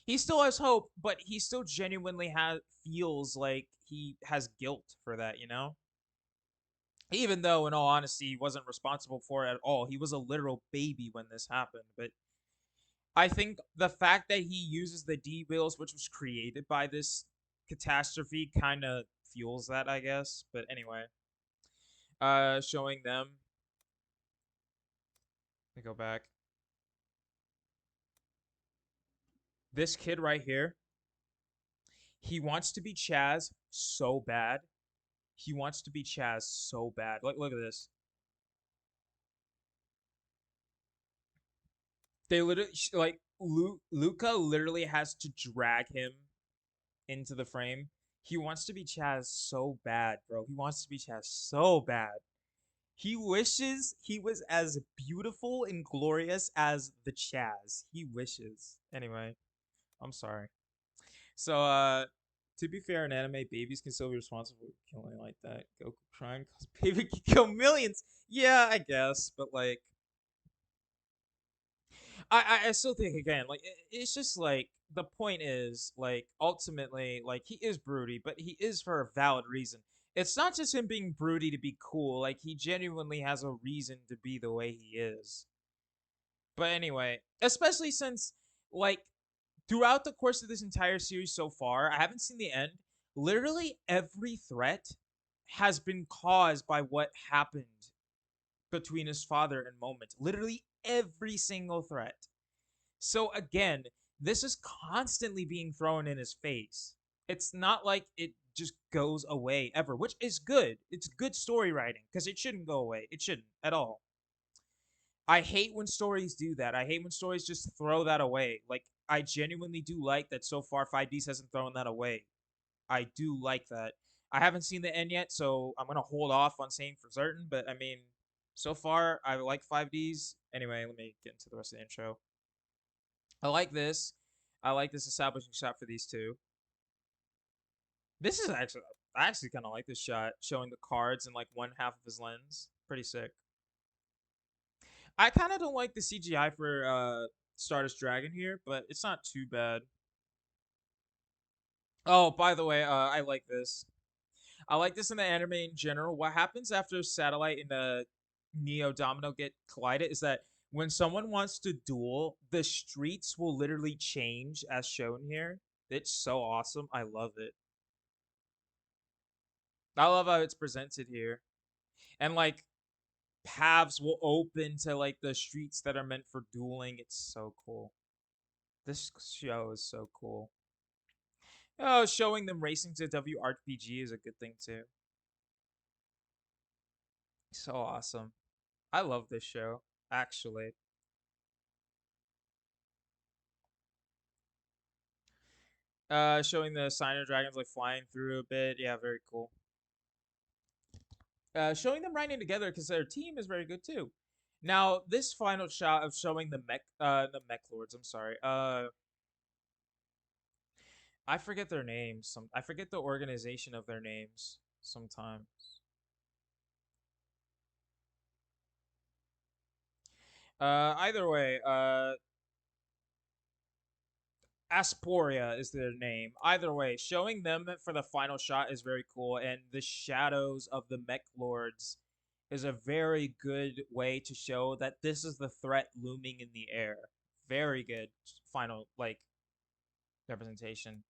he still has hope, but he still genuinely feels like he has guilt for that, you know? Even though, in all honesty, he wasn't responsible for it at all. He was a literal baby when this happened. But I think the fact that he uses the D wheels, which was created by this catastrophe, kind of fuels that, I guess. But anyway. Showing them. Let me go back. This kid right here, he wants to be Chaz so bad. He wants to be Chaz so bad. Look at this. They literally like Luca literally has to drag him into the frame. He wants to be Chaz so bad, bro. He wants to be Chaz so bad. He wishes he was as beautiful and glorious as the Chaz. He wishes. Anyway, I'm sorry. So, to be fair, in anime, babies can still be responsible for killing like that. Goku crying cause baby can kill millions. Yeah, I guess, but like, I still think again, like, it's just like the point is like ultimately, like he is broody, but he is for a valid reason. It's not just him being broody to be cool. Like he genuinely has a reason to be the way he is. But anyway, especially since like throughout the course of this entire series so far, I haven't seen the end. Literally every threat has been caused by what happened between his father and Moment. Literally every single threat. So again, this is constantly being thrown in his face. It's not like it just goes away ever, which is good. It's good story writing because it shouldn't go away. It shouldn't at all. I hate when stories do that. I hate when stories just throw that away. Like I genuinely do like that so far 5Ds hasn't thrown that away. I do like that. I haven't seen the end yet, so I'm gonna hold off on saying for certain. But I mean, so far I like 5Ds. Anyway, let me get into the rest of the intro. I like this. I like this establishing shot for these two. This is actually I actually kind of like this shot showing the cards in like one half of his lens. Pretty sick. I kind of don't like the CGI for Stardust Dragon here, but it's not too bad. Oh, by the way, I like this. I like this in the anime in general. What happens after Satellite and Neo Domino get collided is that when someone wants to duel, the streets will literally change as shown here. It's so awesome. I love it. I love how it's presented here. And like paths will open to like the streets that are meant for dueling. It's so cool. This show is so cool. Oh, showing them racing to WRPG is a good thing too. So awesome. I love this show, actually. Showing the Signer Dragons like flying through a bit. Yeah, very cool. Showing them riding together because their team is very good too. Now, this final shot of showing the mech lords. I'm sorry. I forget their names. I forget the organization of their names sometimes. Either way, Asporia is their name. Either way, showing them for the final shot is very cool, and the shadows of the mech lords is a very good way to show that this is the threat looming in the air. Very good final like representation.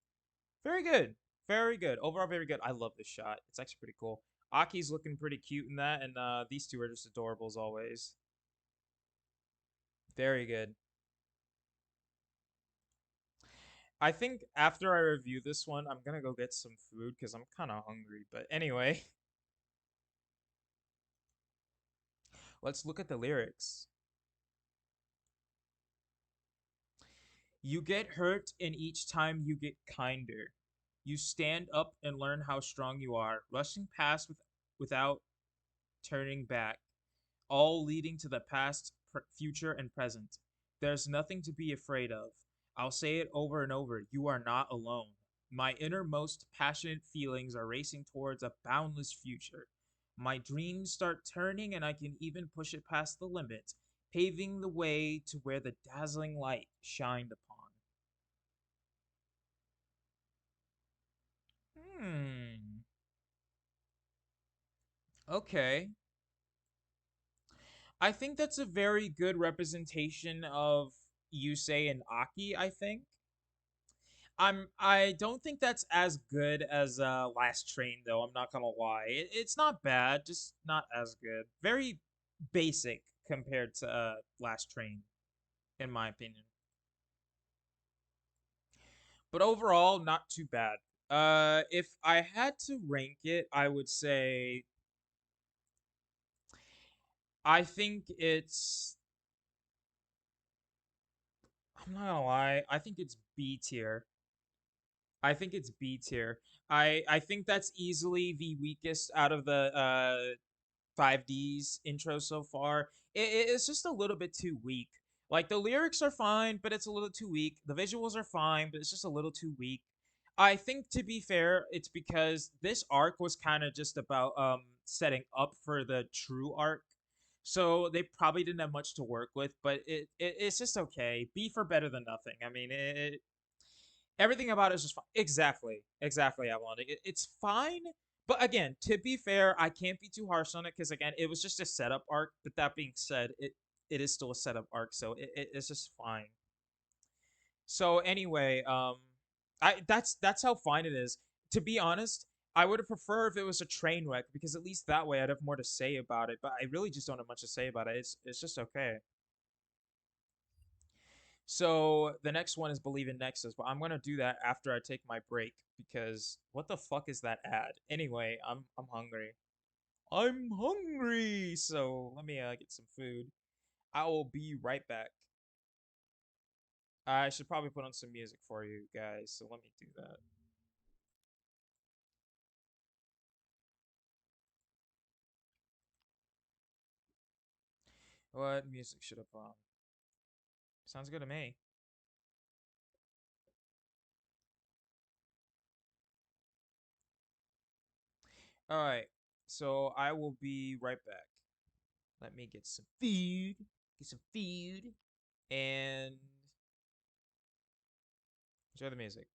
Very good. Very good. Overall, very good. I love this shot. It's actually pretty cool. Aki's looking pretty cute in that, and these two are just adorable as always. Very good. I think after I review this one, I'm gonna go get some food because I'm kind of hungry. But anyway, let's look at the lyrics. You get hurt, and each time you get kinder. You stand up and learn how strong you are, rushing past without turning back, all leading to the past, future, and present. There's nothing to be afraid of. I'll say it over and over. You are not alone. My innermost passionate feelings are racing towards a boundless future. My dreams start turning, and I can even push it past the limit, paving the way to where the dazzling light shined upon. Hmm. Okay. I think that's a very good representation of Yusei and Aki, I think. I don't think that's as good as Last Train though. I'm not gonna lie. It's not bad, just not as good. Very basic compared to Last Train, in my opinion. But overall, not too bad. If I had to rank it, I would say I think it's. I'm not gonna lie. I think it's B tier. I think it's B tier. I think that's easily the weakest out of the 5D's intro so far. It's just a little bit too weak. Like the lyrics are fine, but it's a little too weak. The visuals are fine, but it's just a little too weak. I think to be fair, it's because this arc was kind of just about setting up for the true arc. So they probably didn't have much to work with, but it's just okay. B for better than nothing. I mean, everything about it is just fine. Exactly, Avalon. It's fine, but again, to be fair, I can't be too harsh on it because again, it was just a setup arc. But that being said, it is still a setup arc, so it's just fine. So anyway, I that's how fine it is. To be honest, I would have preferred if it was a train wreck because at least that way I'd have more to say about it. But I really just don't have much to say about it. It's just okay. So the next one is Believe in Nexus, but I'm gonna do that after I take my break because what the fuck is that ad? Anyway, I'm hungry. I'm hungry. So let me get some food. I will be right back. I should probably put on some music for you guys. So let me do that. What music should I put on? Sounds good to me. All right. So I will be right back. Let me get some food. Get some food and enjoy the music.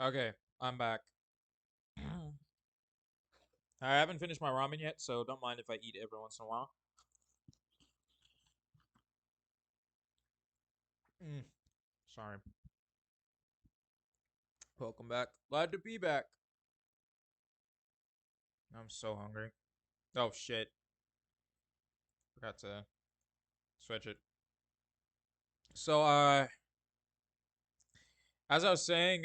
Okay, I'm back. I haven't finished my ramen yet, so don't mind if I eat every once in a while. Mm, sorry. Welcome back. Glad to be back. I'm so hungry. Oh shit. Forgot to switch it. So as I was saying,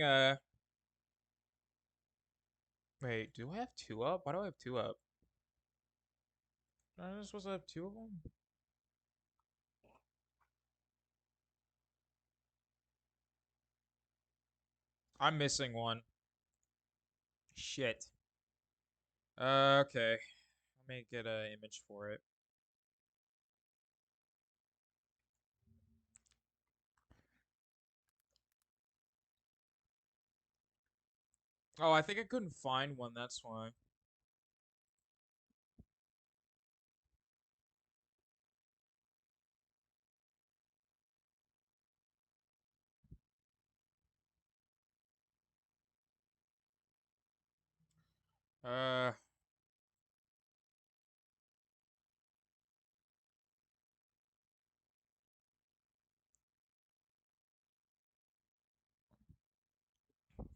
wait, do I have two up? Why do I have two up? Am I supposed to have two of them? I'm missing one. Shit. Okay. Let me get an image for it. Oh, I think I couldn't find one, that's why. Uh,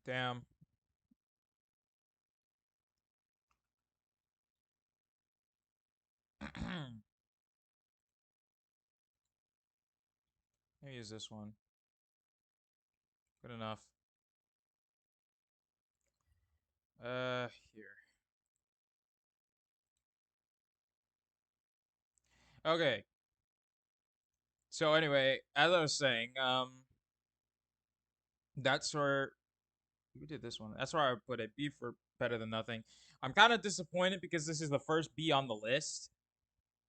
damn. Maybe use this one. Good enough. Here. Okay. So anyway, as I was saying, that's where we did this one. That's where I put it. B for better than nothing. I'm kind of disappointed because this is the first B on the list.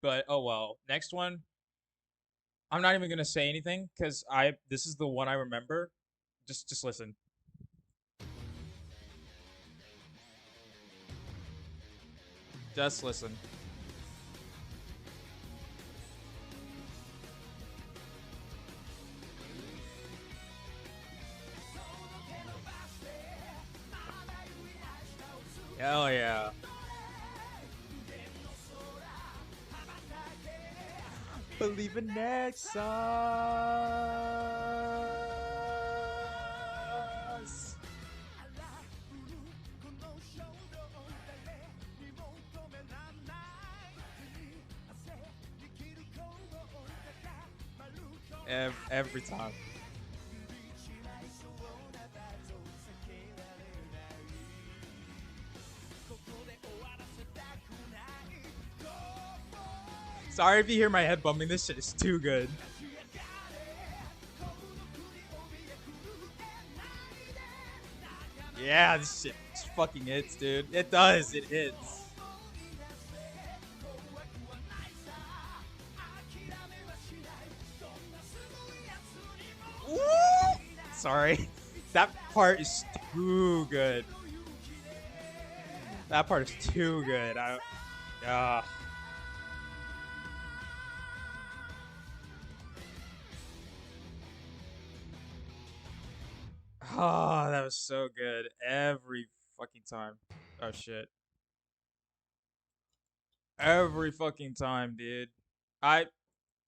But oh well. Next one, I'm not even gonna say anything because I this is the one I remember. Just listen. Just listen. Hell yeah. Believe in Nexus. Every time. Sorry if you hear my head bumping. This shit is too good. Yeah, this shit fucking hits, dude. It does. It hits. Ooh! Sorry. That part is too good. That part is too good. Uh, oh, that was so good. Every fucking time. Oh shit. Every fucking time, dude. I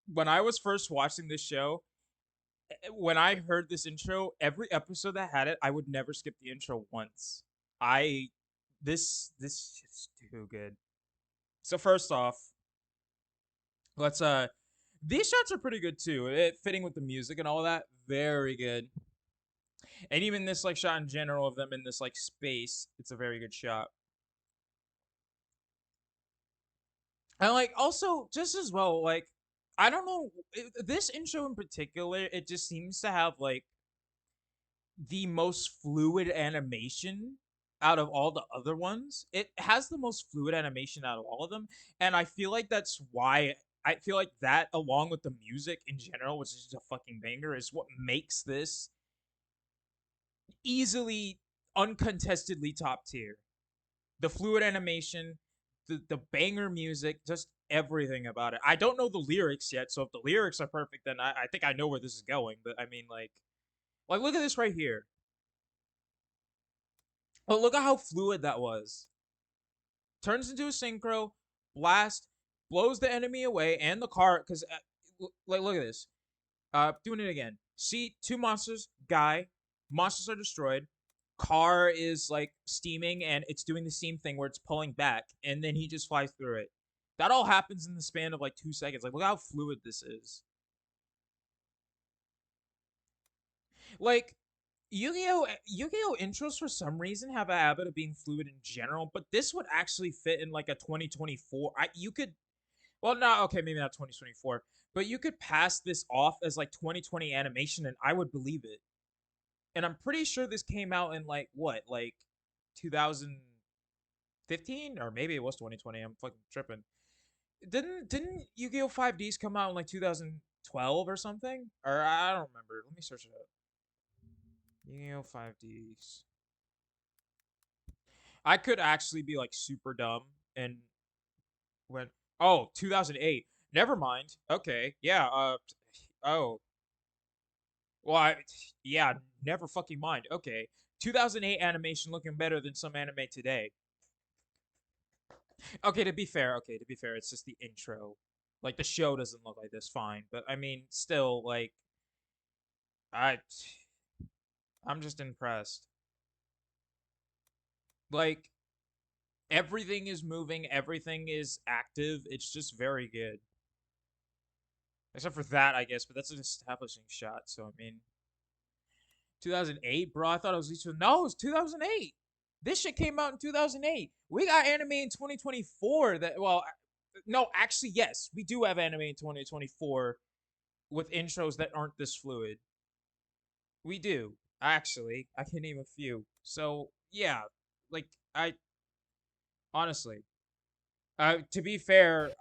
when I was first watching this show, when I heard this intro, every episode that had it, I would never skip the intro once. I this is too good. So first off, let's these shots are pretty good too. It fitting with the music and all that, very good. And even this like shot in general of them in this like space, it's a very good shot. And like also just as well, like I don't know this intro in particular, it just seems to have like the most fluid animation out of all the other ones. It has the most fluid animation out of all of them, and I feel like that's why I feel like that along with the music in general, which is just a fucking banger, is what makes this easily uncontestedly top tier. The fluid animation, the banger music, just everything about it. I don't know the lyrics yet, so if the lyrics are perfect, then I think I know where this is going. But I mean, like look at this right here. But look at how fluid that was. Turns into a synchro, blast, blows the enemy away and the car. Because, like, look at this. Doing it again. See, two monsters, guy, monsters are destroyed. Car is like steaming and it's doing the steam thing where it's pulling back, and then he just flies through it. That all happens in the span of like 2 seconds. Like, look how fluid this is. Like, Yu-Gi-Oh intros for some reason have a habit of being fluid in general, but this would actually fit in like a 2024. You could, well, no, okay, maybe not 2024, but you could pass this off as like 2020 animation and I would believe it. And I'm pretty sure this came out in like what, like 2015, or maybe it was 2020. I'm fucking tripping. Didn't Yu-Gi-Oh 5Ds come out in like 2012 or something? Or I don't remember. Let me search it up. Yu-Gi-Oh 5Ds. I could actually be like super dumb and went, oh, 2008. Never mind. Okay, yeah. Oh, well, yeah. Never fucking mind. Okay, 2008 animation looking better than some anime today. Okay, to be fair, it's just the intro. Like the show doesn't look like this, fine, but I mean, still, like, I, I'm just impressed. Like, everything is moving, everything is active. It's just very good. Except for that, I guess, but that's an establishing shot. So I mean, 2008, bro. I thought it was no, it was 2008. This shit came out in 2008. We got anime in 2024. That well, no, actually, yes, we do have anime in 2024 with intros that aren't this fluid. We do actually. I can name a few. So yeah, like I honestly, to be fair,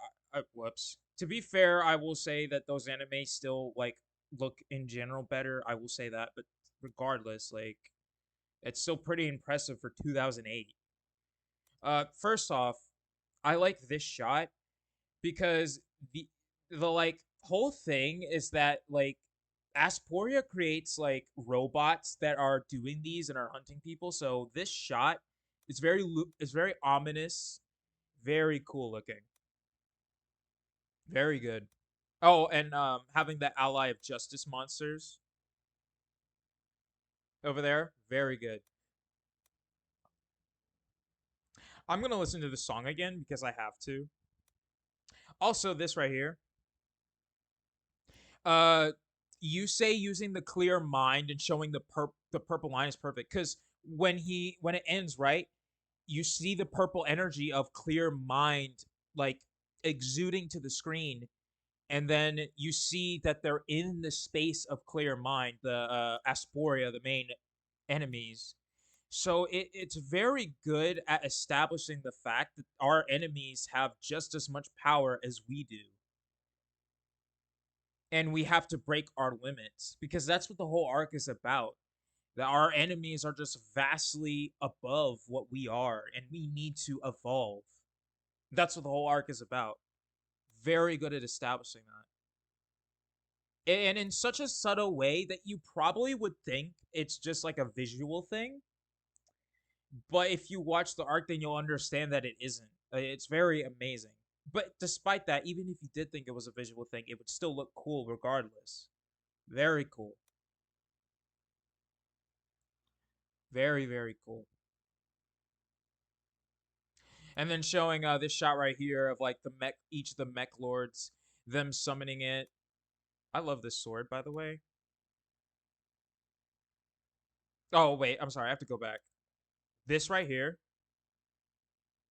whoops. To be fair, I will say that those anime still like look in general better. I will say that, but regardless, like it's still pretty impressive for 2008. First off, I like this shot because the like whole thing is that like Asporia creates like robots that are doing these and are hunting people. So this shot is very ominous, very cool looking, very good. Oh, and having the ally of justice monsters over there, very good. I'm gonna listen to the song again because I have to. Also, this right here. Uh, you say using the clear mind and showing the purple line is perfect because when it ends right, you see the purple energy of clear mind like exuding to the screen, and then you see that they're in the space of clear mind, the Asporia, the main enemies. So it's very good at establishing the fact that our enemies have just as much power as we do. And we have to break our limits because that's what the whole arc is about. That our enemies are just vastly above what we are, and we need to evolve. That's what the whole arc is about. Very good at establishing that. And in such a subtle way that you probably would think it's just like a visual thing. But if you watch the arc, then you'll understand that it isn't. It's very amazing. But despite that, even if you did think it was a visual thing, it would still look cool regardless. Very cool. Very, very cool. And then showing this shot right here of like the mech, each of the mech lords, them summoning it. I love this sword, by the way. Oh wait, I'm sorry, I have to go back. This right here,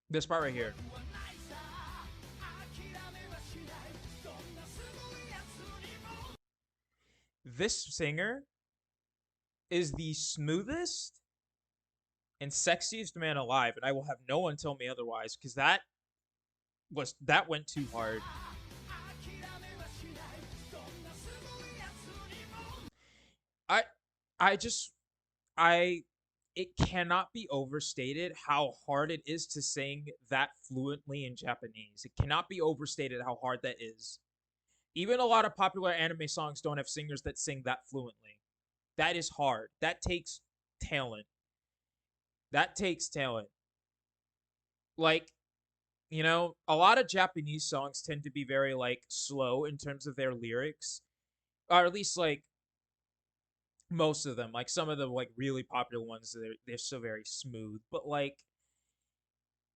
this part right here. This singer is the smoothest and sexiest man alive, and I will have no one tell me otherwise, because that went too hard. I I just I it cannot be overstated how hard it is to sing that fluently in Japanese. It cannot be overstated how hard that is. Even a lot of popular anime songs don't have singers that sing that fluently. That is hard. That takes talent. That takes talent. Like, a lot of Japanese songs tend to be very like slow in terms of their lyrics, or at least like most of them. Like some of the like really popular ones, they're so very smooth. But like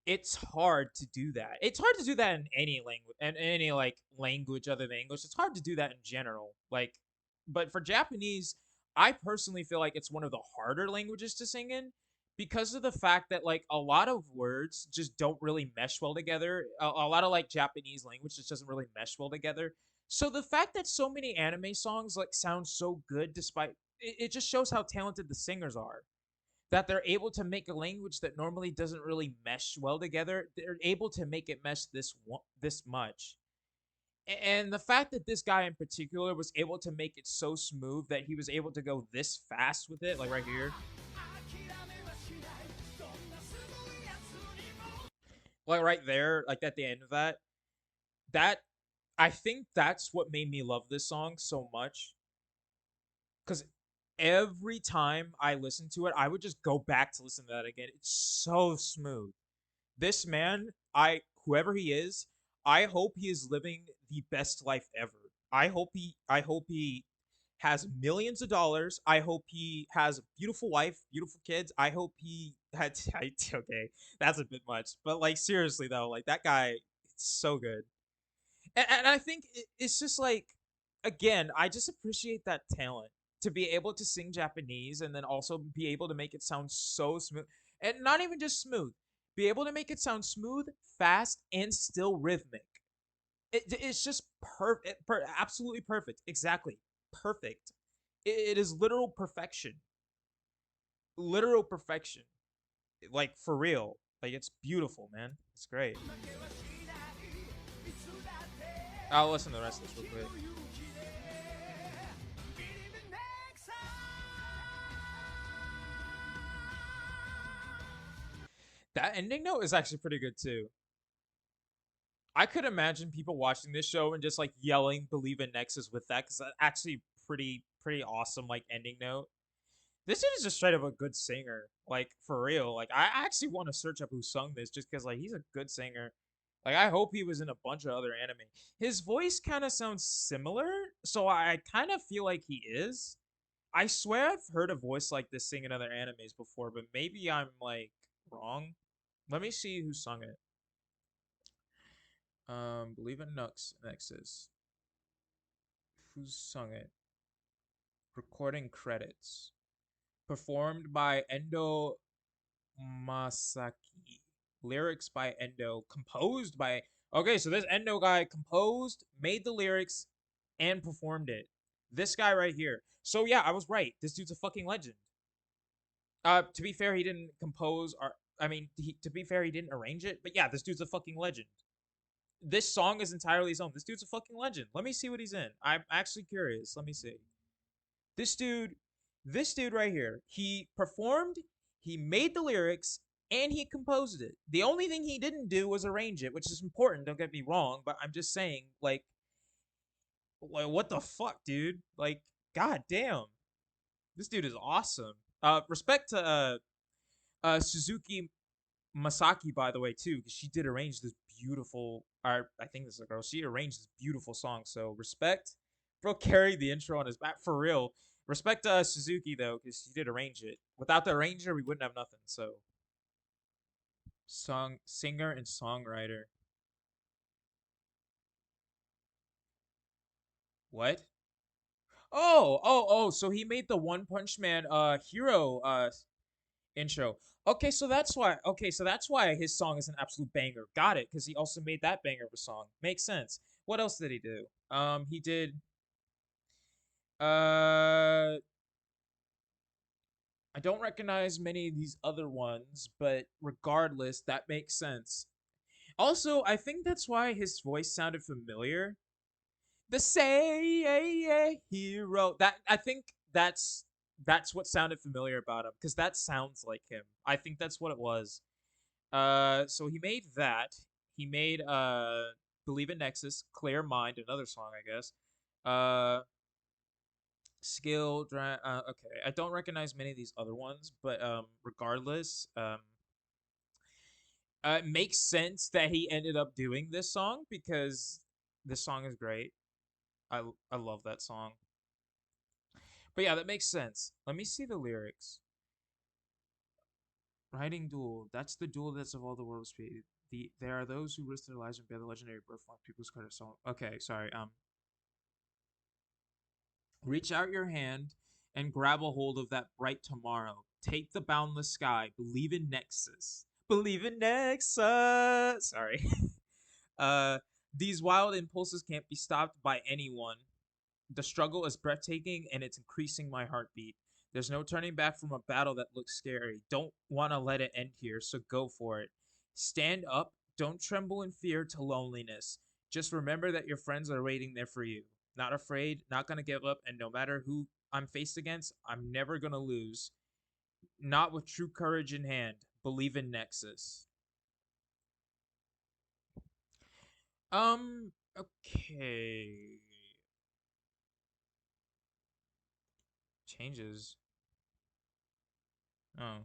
it's hard to do that. It's hard to do that in any language, and any like language other than English. It's hard to do that in general. Like, but for Japanese, I personally feel like it's one of the harder languages to sing in because of the fact that like a lot of words just don't really mesh well together. A lot of like Japanese language just doesn't really mesh well together. So the fact that so many anime songs like sound so good despite it just shows how talented the singers are, that they're able to make a language that normally doesn't really mesh well together. They're able to make it mesh this much. And the fact that this guy in particular was able to make it so smooth that he was able to go this fast with it, like right here, like right there, like at the end of that I think that's what made me love this song so much. Because every time I listened to it, I would just go back to listen to that again. It's so smooth. This man, whoever he is, I hope he is living the best life ever. I hope he has millions of dollars. I hope he has a beautiful wife, beautiful kids. I hope he had okay, that's a bit much. But like seriously though, like that guy it's so good. And I think it's just like again, I just appreciate that talent to be able to sing Japanese and then also be able to make it sound so smooth. And not even just smooth, be able to make it sound smooth, fast, and still rhythmic. It's just perfect, absolutely perfect. Exactly. Perfect. It is literal perfection. Literal perfection. Like for real. Like it's beautiful, man. It's great. I'll listen to the rest of this real quick. That ending note is actually pretty good too. I could imagine people watching this show and just like yelling "Believe in Nexus" with that because that's actually pretty awesome. Like ending note. This dude is just straight up a good singer. Like for real. Like I actually want to search up who sung this just because like he's a good singer. Like I hope he was in a bunch of other anime. His voice kind of sounds similar, so I kind of feel like he is. I swear I've heard a voice like this sing in other animes before, but maybe I'm like wrong. Let me see who sung it. Believe in Nexus. Who sung it? Recording credits. Performed by Endo Masaki. Lyrics by Endo. Composed by. Okay, so this Endo guy composed, made the lyrics, and performed it. This guy right here. So yeah, I was right. This dude's a fucking legend. To be fair, he didn't compose or I mean, to be fair, he didn't arrange it. But yeah, this dude's a fucking legend. This song is entirely his own. This dude's a fucking legend. Let me see what he's in. I'm actually curious. Let me see. This dude, this dude right here, he performed, he made the lyrics, and he composed it. The only thing he didn't do was arrange it, which is important. Don't get me wrong, but I'm just saying, like what the fuck, dude? Like, god damn, this dude is awesome. Respect to Suzuki Masaki, by the way, too, because she did arrange this beautiful. Or I think this is a girl. She arranged this beautiful song. So respect. Bro carried the intro on his back for real. Respect to Suzuki though, because she did arrange it. Without the arranger, we wouldn't have nothing. So song singer and songwriter. What? Oh. So he made the One Punch Man hero intro. Okay, so that's why his song is an absolute banger. Got it, because he also made that banger of a song. Makes sense. What else did he do? He did I don't recognize many of these other ones, but regardless, that makes sense. Also, I think that's why his voice sounded familiar. The say hero. That I think that's what sounded familiar about him because that sounds like him. I think that's what it was. So he made that. He made Believe in Nexus, Clear Mind, another song, I guess. Uh, Okay, I don't recognize many of these other ones, but regardless, it makes sense that he ended up doing this song because this song is great. I love that song. But yeah, that makes sense. Let me see the lyrics. Riding duel. That's the duel that's of all the world's speed. There are those who risk their lives and bear the legendary birthmark. People's credit song. Okay, sorry. Reach out your hand and grab a hold of that bright tomorrow. Take the boundless sky. Believe in Nexus. Believe in Nexus. Sorry. uh, these wild impulses can't be stopped by anyone. The struggle is breathtaking and it's increasing my heartbeat. There's no turning back from a battle that looks scary. Don't want to let it end here, so go for it. Stand up. Don't tremble in fear to loneliness. Just remember that your friends are waiting there for you. Not afraid, not going to give up, and no matter who I'm faced against, I'm never going to lose. Not with true courage in hand. Believe in Nexus. Okay. Changes. Oh.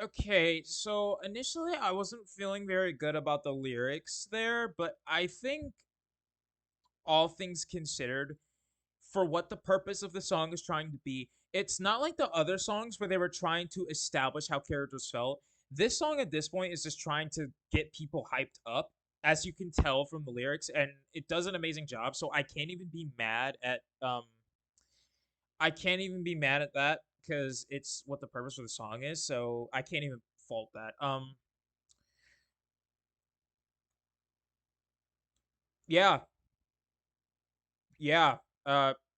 Okay. So initially, I wasn't feeling very good about the lyrics there, but I think all things considered, for what the purpose of the song is trying to be, it's not like the other songs where they were trying to establish how characters felt. This song at this point is just trying to get people hyped up, as you can tell from the lyrics, and it does an amazing job. So I can't even be mad at that because it's what the purpose of the song is. So I can't even fault that. Yeah, yeah,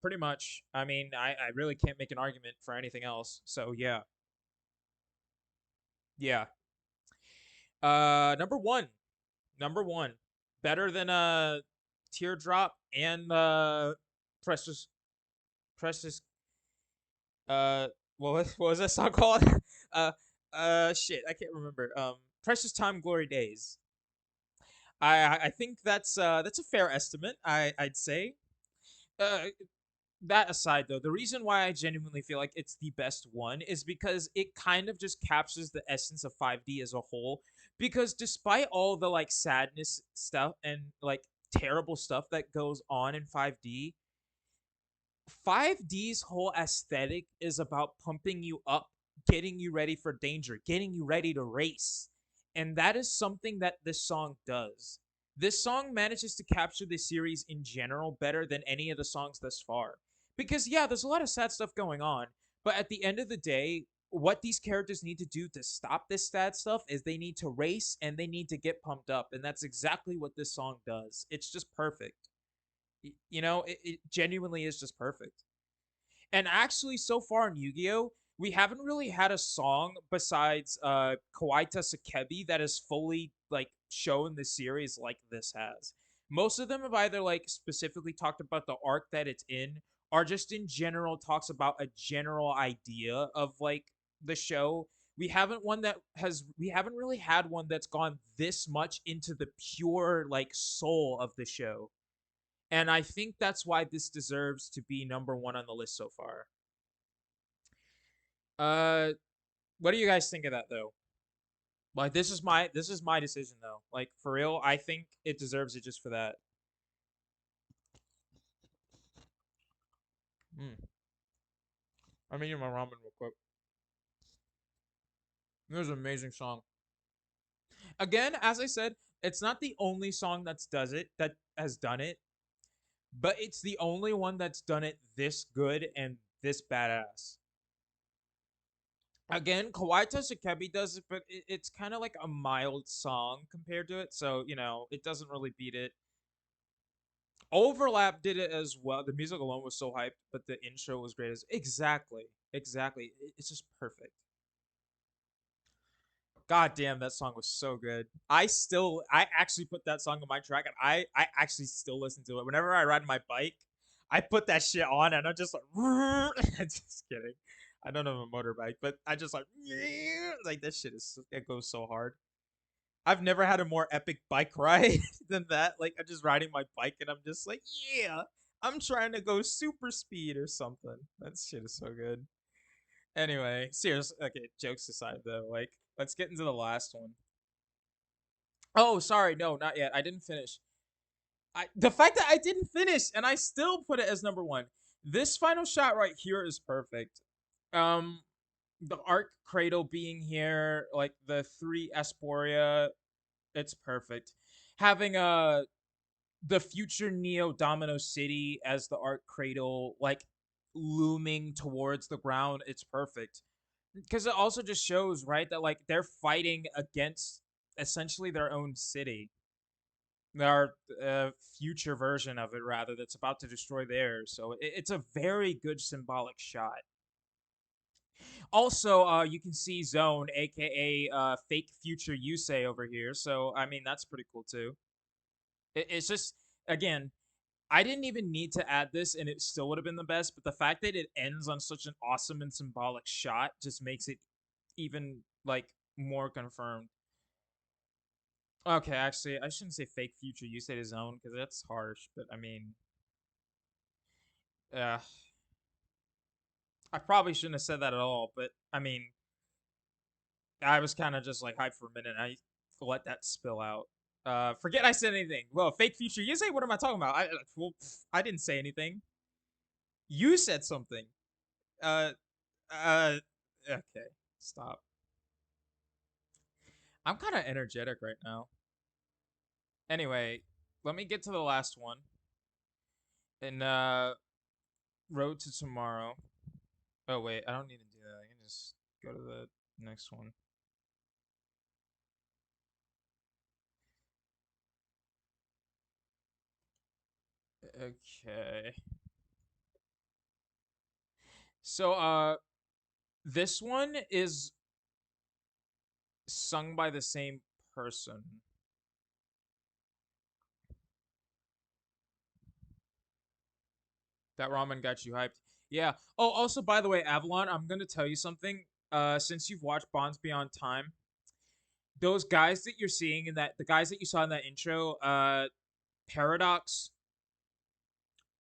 pretty much. I mean, I really can't make an argument for anything else. So yeah, yeah. Number one, number one, better than Teardrop and Precious Precious. What was that song called? uh, shit, I can't remember. Precious Time, Glory Days. I think that's a fair estimate. I'd say. Uh, that aside though, the reason why I genuinely feel like it's the best one is because it kind of just captures the essence of 5D as a whole. Because despite all the like sadness stuff and like terrible stuff that goes on in 5D, 5D's whole aesthetic is about pumping you up, getting you ready for danger, getting you ready to race. And that is something that this song does. This song manages to capture the series in general better than any of the songs thus far. Because, yeah, there's a lot of sad stuff going on, but at the end of the day, what these characters need to do to stop this sad stuff is they need to race and they need to get pumped up. And that's exactly what this song does. It's just perfect. It genuinely is just perfect. And actually, so far in Yu-Gi-Oh, we haven't really had a song besides Kawaita Sakebi that has fully like shown the series like this has. Most of them have either like specifically talked about the arc that it's in, or just in general talks about a general idea of like the show. We haven't really had one that's gone this much into the pure like soul of the show. And I think that's why this deserves to be number one on the list so far. Uh, what do you guys think of that though? Like this is my decision though. Like for real, I think it deserves it just for that. Mm. I'm eating my ramen real quick. It was an amazing song. Again, as I said, it's not the only song that has done it, but it's the only one that's done it this good and this badass. Again, Kawaii Sakebi does it, but it's kind of like a mild song compared to it, so it doesn't really beat it. Overlap did it as well. The music alone was so hyped, but the intro was great as exactly. It's just perfect. God damn, that song was so good. I actually put that song on my track, and I actually still listen to it whenever I ride my bike. I put that shit on, and I'm just like, just kidding. I don't have a motorbike, but I just like, like this shit it goes so hard. I've never had a more epic bike ride than that. Like I'm just riding my bike and I'm just like, yeah, I'm trying to go super speed or something. That shit is so good. Anyway, serious. Okay, jokes aside though, like let's get into the last one. Oh, sorry, no, not yet. I didn't finish. The fact that I didn't finish and I still put it as number one. This final shot right here is perfect. Um, the Arc Cradle being here, like the three Esporia, it's perfect. Having the future Neo Domino City as the Arc Cradle, like looming towards the ground, it's perfect. Because it also just shows, right, that like they're fighting against essentially their own city. Our future version of it, rather, that's about to destroy theirs. So it's a very good symbolic shot. Also, you can see Zone, aka fake future Yusei over here. So I mean, that's pretty cool too. It's just again, I didn't even need to add this, and it still would have been the best. But the fact that it ends on such an awesome and symbolic shot just makes it even like more confirmed. Okay, actually, I shouldn't say fake future Yusei to Zone because that's harsh. But I mean, uh, I probably shouldn't have said that at all. But I mean, I was kind of just like hyped for a minute. And I let that spill out. Forget I said anything. Well, fake future. You say what am I talking about? Well, I didn't say anything. You said something. Uh, okay, stop. I'm kind of energetic right now. Anyway, let me get to the last one. And Road to Tomorrow. Oh wait, I don't need to do that. I can just go to the next one. Okay. So this one is sung by the same person. That ramen got you hyped. Yeah. Oh, also by the way, Avalon, I'm gonna tell you something. Since you've watched Bonds Beyond Time, those guys that you're seeing in that, the guys that you saw in that intro, Paradox,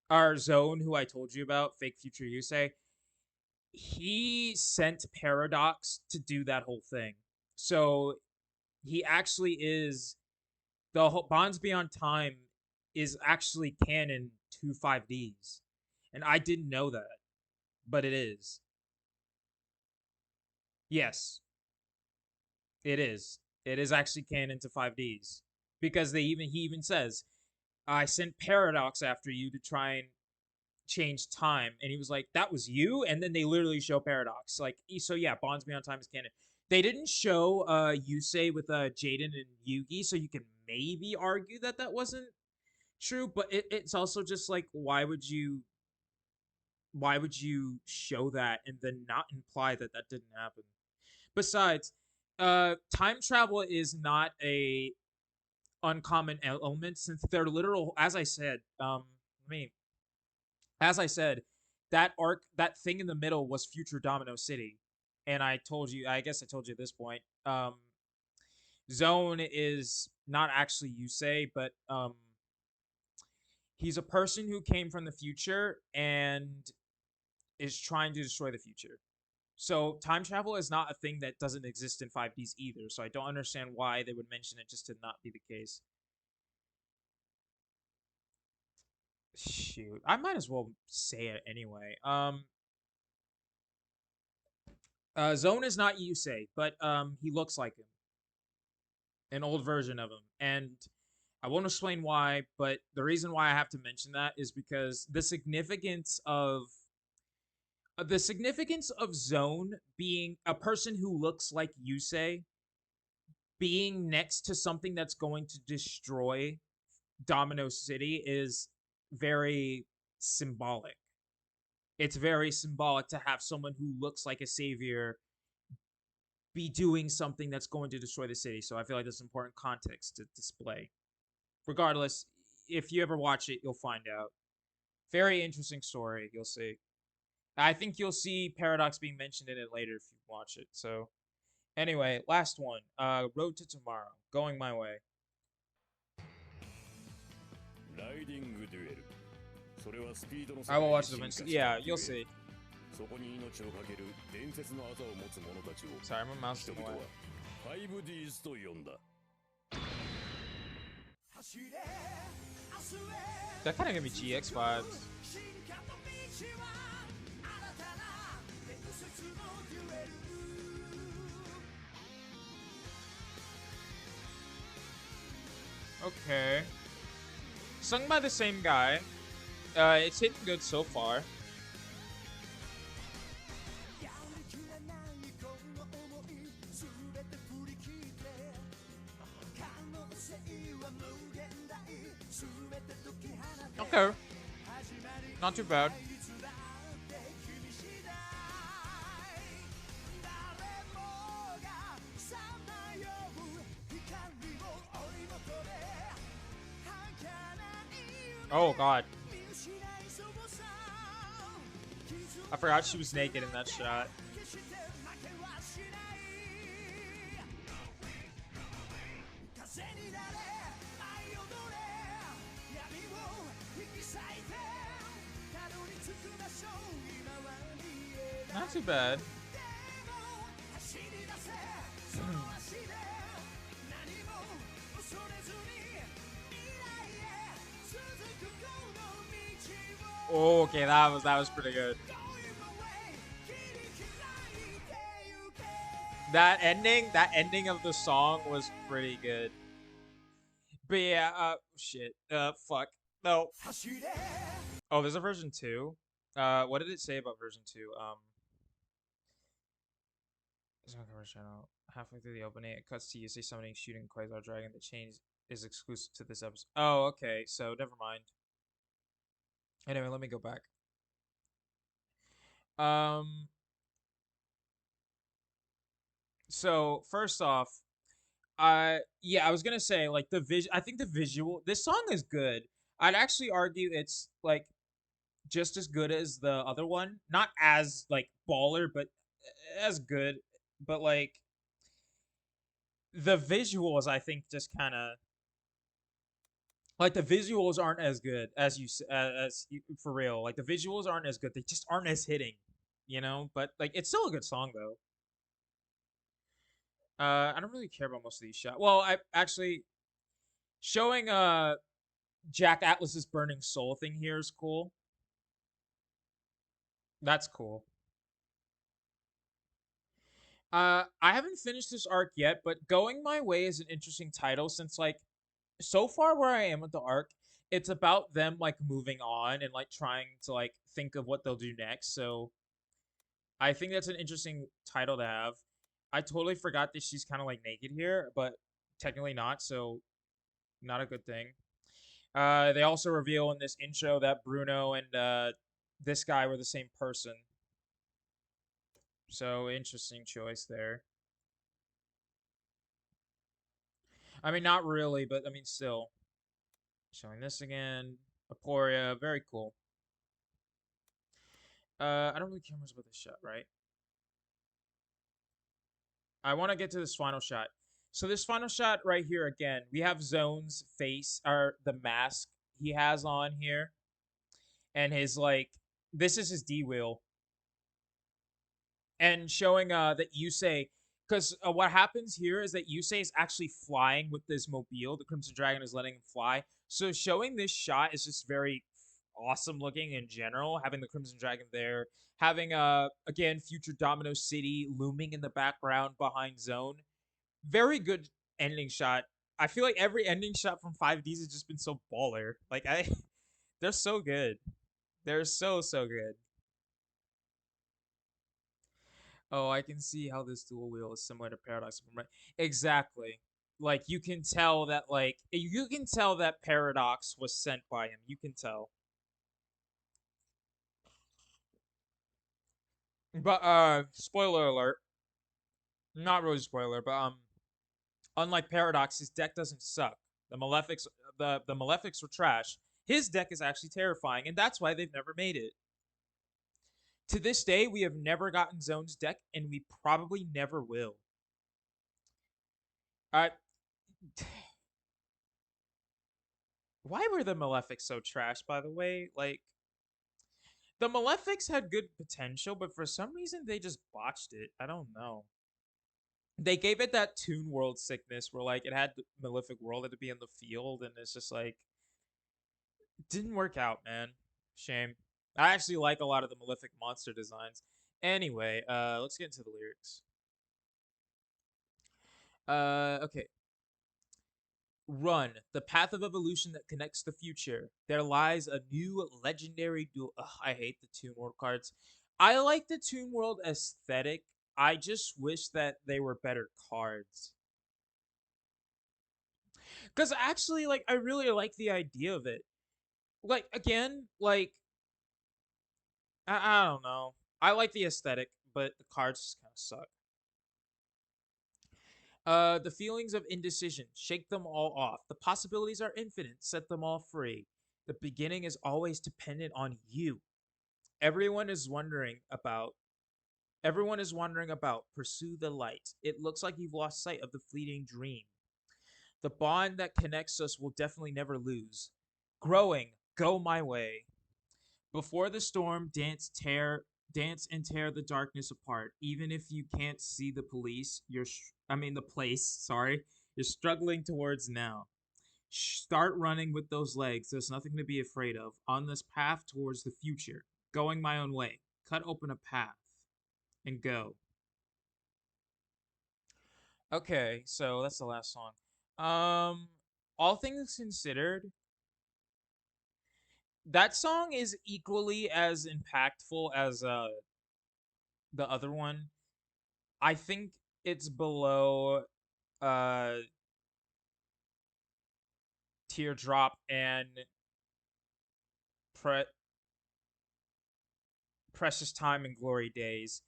our Zone, who I told you about, fake future Yusei, he sent Paradox to do that whole thing. So he actually is the whole Bonds Beyond Time is actually canon to 5Ds, and I didn't know that, but it is. Yes, it is. It is actually canon to 5Ds because he even says, "I sent Paradox after you to try and change time," and he was like, "That was you," and then they literally show Paradox. Like, so yeah, Bonds Beyond Time is canon. They didn't show Yusei with Jaden and Yugi, so you can maybe argue that that wasn't true, but it's also just like why would you show that and then not imply that that didn't happen? Besides, time travel is not a uncommon element since they're literal. As I said, I mean, as I said, that arc, that thing in the middle was future Domino City, and I told you, I guess I told you at this point, Zone is not actually Yusei, but he's a person who came from the future and is trying to destroy the future. So time travel is not a thing that doesn't exist in 5Ds either. So I don't understand why they would mention it just to not be the case. Shoot, I might as well say it anyway. Zone is not Yusei, but he looks like him, an old version of him, and I won't explain why. But the reason why I have to mention that is because the significance of Zone being a person who looks like Yusei being next to something that's going to destroy Domino City is very symbolic. It's very symbolic to have someone who looks like a savior be doing something that's going to destroy the city. So I feel like that's important context to display. Regardless, if you ever watch it, you'll find out. Very interesting story, you'll see. I think you'll see Paradox being mentioned in it later if you watch it. So Anyway, last one. Road to Tomorrow. Going my way. ライディングデュエル。それはスピードの世 I will 界で watch it 進化し eventually. た Yeah, デ you'll ュエル。see. そこに命を懸ける伝説の技を持つ者たちを Sorry, my mouse 人 is in the 々は way. 5Ds と呼んだ。That kind of gave me GX vibes. Okay. Sung by the same guy. It's hitting good so far. Okay. Not too bad. Oh god. I forgot she was naked in that shot. Not too bad. Oh, okay, that was pretty good. That ending of the song was pretty good. But yeah, shit. Fuck. No. Oh, there's a version 2. What did it say about version 2? There's no cover channel. Halfway through the opening, it cuts to Yusei summoning shooting Quasar Dragon. The change is exclusive to this episode. Oh, okay, so never mind. Anyway, let me go back. So first off, yeah, I was gonna say like the vision. I think the visual. This song is good. I'd actually argue it's like just as good as the other one. Not as like baller, but as good. But like the visuals, I think just kind of like the visuals aren't as good as for real. Like the visuals aren't as good. They just aren't as hitting, you know. But like it's still a good song though. I don't really care about most of these shots. Well, I actually showing Jack Atlas's Burning Soul thing here is cool. That's cool. I haven't finished this arc yet, but Going My Way is an interesting title since like so far where I am with the arc, it's about them like moving on and like trying to like think of what they'll do next. So I think that's an interesting title to have. I totally forgot that she's kind of like naked here, but technically not, so not a good thing. They also reveal in this intro that Bruno and this guy were the same person. So interesting choice there. I mean, not really, but I mean, still. Showing this again. Aporia, very cool. I don't really care much about this shot, right? I want to get to this final shot. So this final shot right here again, we have Zone's face, or the mask he has on here. And his, like, this is his D-wheel. And showing that Yusei, because what happens here is that Yusei is actually flying with this mobile. The Crimson Dragon is letting him fly. So showing this shot is just very awesome looking in general. Having the Crimson Dragon there, having again future Domino City looming in the background behind Zone. Very good ending shot. I feel like every ending shot from 5Ds has just been so baller. Like they're so good. They're so good. Oh, I can see how this dual wheel is similar to Paradox. Exactly. Like you can tell that Paradox was sent by him. You can tell. But spoiler alert. Not really spoiler, but unlike Paradox, his deck doesn't suck. The Malefics were trash. His deck is actually terrifying, and that's why they've never made it. To this day, we have never gotten Zone's deck, and we probably never will. I why were the Malefics so trash, by the way? Like, the Malefics had good potential, but for some reason they just botched it. I don't know. They gave it that Toon World sickness where like it had the Malefic World had to be in the field, and it's just like it didn't work out, man. Shame. I actually like a lot of the Malefic monster designs. Anyway, let's get into the lyrics. Okay. Run, the path of evolution that connects the future. There lies a new legendary duel. Ugh, I hate the Toon World cards. I like the Toon World aesthetic. I just wish that they were better cards. Because actually, like, I really like the idea of it. Like, again, like, I don't know. I like the aesthetic, but the cards just kind of suck. The feelings of indecision, shake them all off. The possibilities are infinite, set them all free. The beginning is always dependent on you. Everyone is wondering about Everyone is wondering about. Pursue the light. It looks like you've lost sight of the fleeting dream. The bond that connects us will definitely never lose. Growing, go my way. Before the storm, dance and tear the darkness apart. Even if you can't see the police, the place, sorry, you're struggling towards now. Start running with those legs. There's nothing to be afraid of. On this path towards the future, going my own way. Cut open a path and go. Okay, so that's the last song. Um, all things considered, that song is equally as impactful as the other one. I think it's below uh Teardrop and Pre- Precious Time and Glory Days.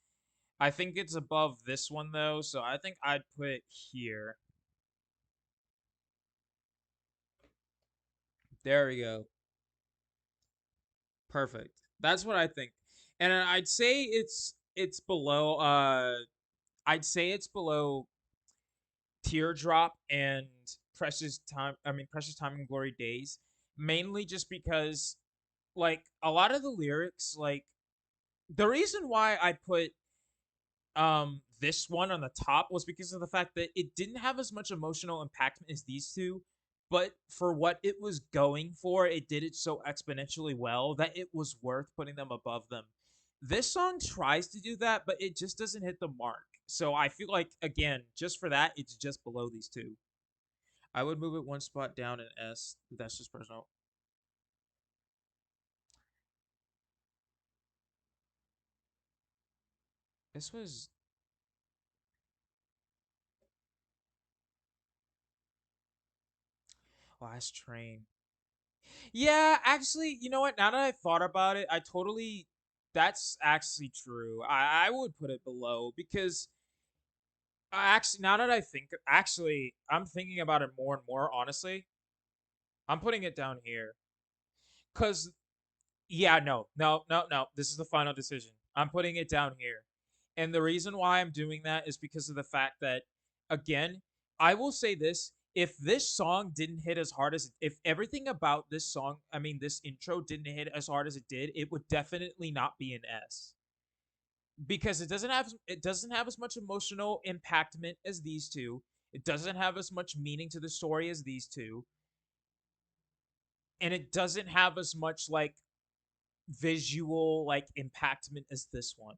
I think it's above this one though, so I think I'd put it here. There we go. Perfect. That's what I think. And I'd say it's below I'd say it's below Teardrop and Precious Time and Glory Days, mainly just because like a lot of the lyrics, like the reason why I put this one on the top was because of the fact that it didn't have as much emotional impact as these two, but for what it was going for, it did it so exponentially well that it was worth putting them above them. This song tries to do that, but it just doesn't hit the mark. So I feel like again, just for that, it's just below these two. I would move it one spot down in S. That's just personal. This was Last Train. Yeah, actually, you know what? Now that I thought about it, that's actually true. I would put it below because actually, now that I'm thinking about it more and more, honestly, I'm putting it down here. Because, yeah, no. This is the final decision. I'm putting it down here. And the reason why I'm doing that is because of the fact that, again, I will say this. If this song didn't hit as hard as, if everything about this song, this intro didn't hit as hard as it did, it would definitely not be an S. Because it doesn't have as much emotional impactment as these two. It doesn't have as much meaning to the story as these two. And it doesn't have as much like visual like impactment as this one.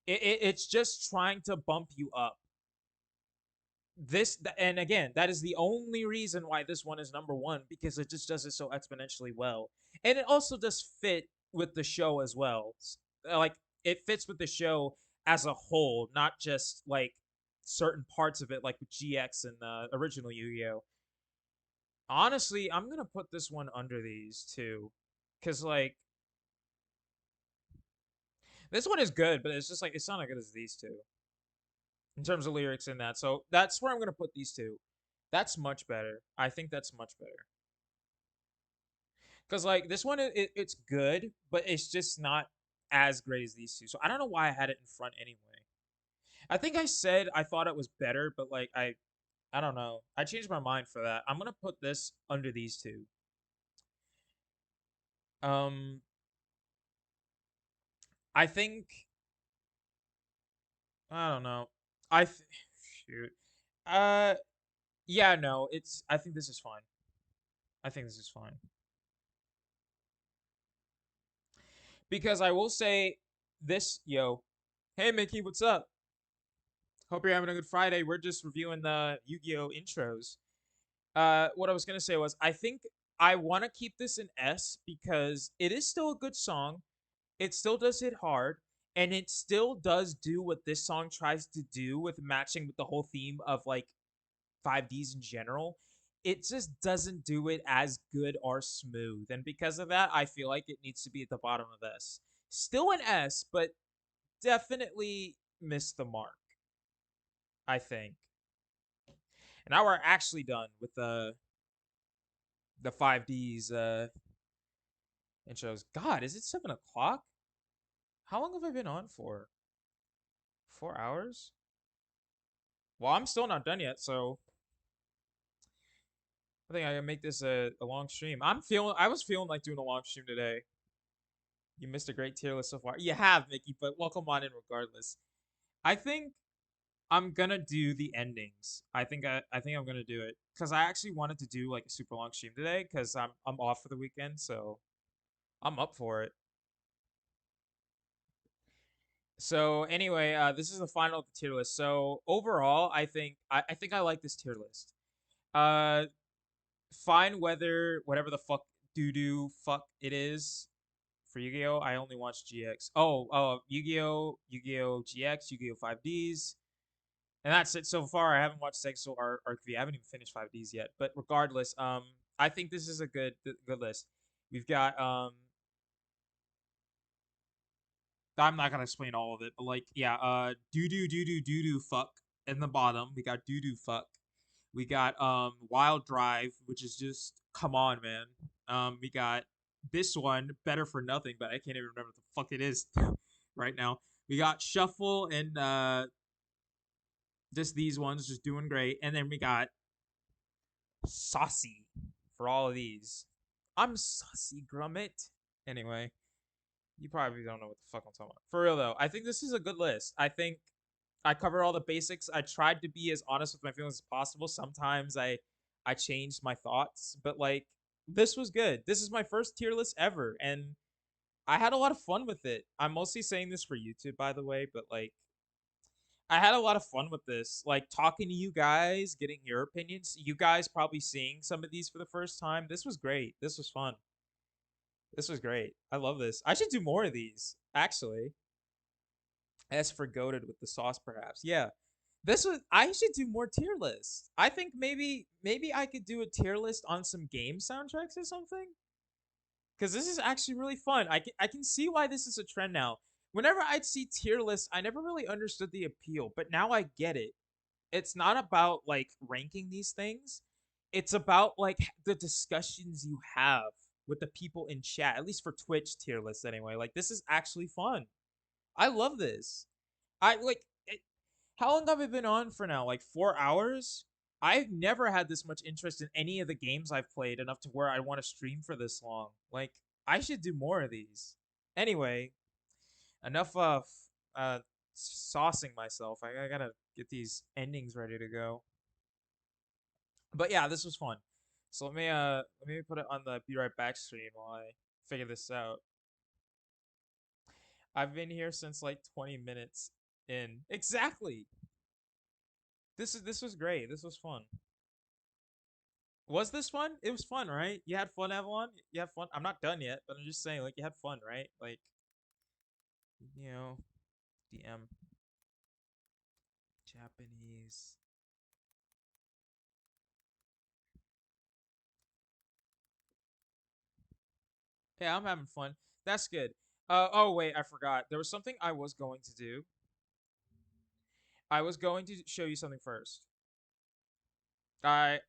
It's just trying to bump you up. And again, that is the only reason why this one is number one, because it just does it so exponentially well, and it also does fit with the show as well. Like, it fits with the show as a whole, not just like certain parts of it, like with GX and the original Yu-Gi-Oh. Honestly, I'm gonna put this one under these two, because like this one is good, but it's just like it's not as good as these two in terms of lyrics in that. So that's where I'm gonna put these two. That's much better. I think that's much better. Because like this one, it's good, but it's just not as great as these two. So I don't know why I had it in front anyway. I think I said I thought it was better, but like I don't know. I changed my mind for that. I'm gonna put this under these two. Um, I think I don't know. Shoot. Uh, yeah, no. It's. I think this is fine. I think this is fine because I will say this, yo. Hey, Mickey, what's up? Hope you're having a good Friday. We're just reviewing the Yu-Gi-Oh intros. What I was gonna say was I think I want to keep this in S because it is still a good song. It still does hit hard, and it still does do what this song tries to do with matching with the whole theme of like 5Ds in general. It just doesn't do it as good or smooth, and because of that, I feel like it needs to be at the bottom of S. Still an S, but definitely missed the mark, I think. And now we're actually done with the 5Ds intros. God, is it 7 o'clock? How long have I been on for? 4 hours? Well, I'm still not done yet, so I think I can make this a long stream. I was feeling like doing a long stream today. You missed a great tier list so far. You have, Mickey, but welcome on in regardless. I think I'm gonna do the endings. I think I'm gonna do it. Cause I actually wanted to do like a super long stream today because I'm off for the weekend, so I'm up for it. So anyway, this is the final of the tier list. So overall, I think I like this tier list. Uh, fine whether whatever the fuck doo doo fuck it is for Yu-Gi-Oh. I only watched GX. Yu-Gi-Oh, Yu-Gi-Oh GX, Yu-Gi-Oh 5Ds, and that's it so far. I haven't watched Sexo or Arc V. I haven't even finished 5Ds yet. But regardless, I think this is a good list. We've got I'm not gonna explain all of it, but like, yeah, doo doo fuck in the bottom. We got doo doo fuck. We got Wild Drive, which is just come on, man. We got this one, Better for Nothing, but I can't even remember what the fuck it is right now. We got Shuffle and just these ones just doing great, and then we got Saucy for all of these. I'm Saucy Grummet. Anyway, you probably don't know what the fuck I'm talking about. For real though, I think this is a good list. I think I covered all the basics. I tried to be as honest with my feelings as possible. Sometimes I changed my thoughts, but like this was good. This is my first tier list ever, and I had a lot of fun with it. I'm mostly saying this for YouTube, by the way, but like I had a lot of fun with this. Like talking to you guys, getting your opinions. You guys probably seeing some of these for the first time. This was great. This was fun. This was great. I love this. I should do more of these, actually. As for goaded with the sauce, perhaps. Yeah. This was I should do more tier lists. I think maybe I could do a tier list on some game soundtracks or something. Cause this is actually really fun. I can see why this is a trend now. Whenever I'd see tier lists, I never really understood the appeal, but now I get it. It's not about like ranking these things. It's about like the discussions you have with the people in chat, at least for Twitch tier lists anyway. Like this is actually fun. I love this. I like how long have I been on for now? Like 4 hours? I've never had this much interest in any of the games I've played enough to where I want to stream for this long. Like, I should do more of these. Anyway, enough of saucing myself. I gotta get these endings ready to go. But yeah, this was fun. So let me put it on the be right back stream while I figure this out. I've been here since like 20 minutes in. Exactly. This was great. This was fun. Was this fun? It was fun, right? You had fun, Avalon? You had fun? I'm not done yet, but I'm just saying, like, you had fun, right? Like, you know, DM. Japanese. Yeah, I'm having fun. That's good. Oh, wait, I forgot. There was something I was going to do. I was going to show you something first. I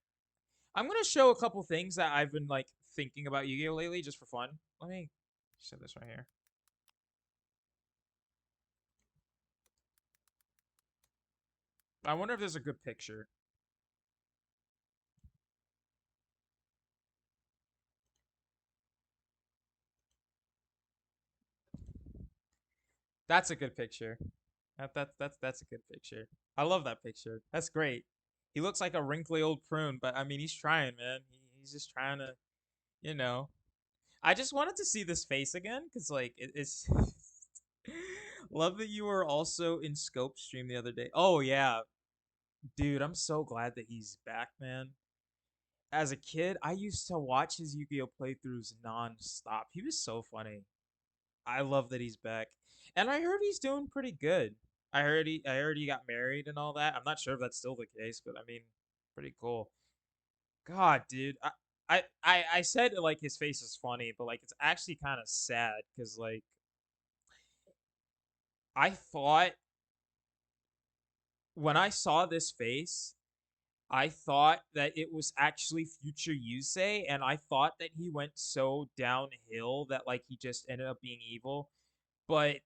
I'm gonna show a couple things that I've been like thinking about Yu-Gi-Oh lately, just for fun. Let me set this right here. I wonder if there's a good picture. That's a good picture. That's a good picture. I love that picture. That's great. He looks like a wrinkly old prune, but I mean, he's trying, man. He's just trying to, you know. I just wanted to see this face again because, like, it's. Love that you were also in Scope stream the other day. Oh yeah, dude, I'm so glad that he's back, man. As a kid, I used to watch his Yu-Gi-Oh playthroughs non-stop. He was so funny. I love that he's back. And I heard he's doing pretty good. I heard he got married and all that. I'm not sure if that's still the case, but I mean, pretty cool. God, dude. I said like his face is funny, but like it's actually kind of sad cuz like I thought when I saw this face, I thought that it was actually future Yusei, and I thought that he went so downhill that like he just ended up being evil. But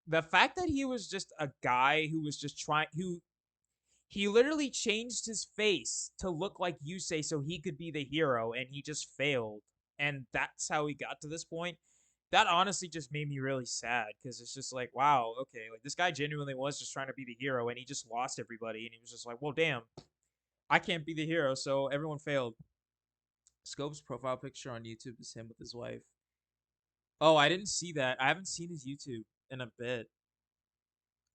the fact that he was just a guy who was just trying who he literally changed his face to look like Yusei so he could be the hero and he just failed. And that's how he got to this point. That honestly just made me really sad because it's just like, wow, okay, like this guy genuinely was just trying to be the hero and he just lost everybody and he was just like, well, damn, I can't be the hero, so everyone failed. Scope's profile picture on YouTube is him with his wife. Oh, I didn't see that. I haven't seen his YouTube in a bit.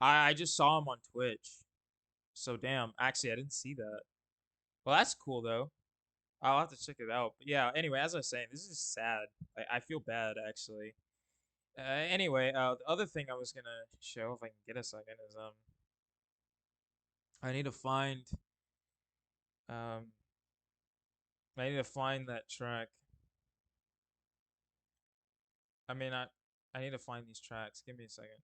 I just saw him on Twitch. So damn. Actually, I didn't see that. Well, that's cool though. I'll have to check it out. But yeah. Anyway, as I was saying, this is sad. I feel bad actually. Anyway, the other thing I was gonna show if I can get a second is I need to find um I need to find that track. I mean I need to find these tracks. Give me a second.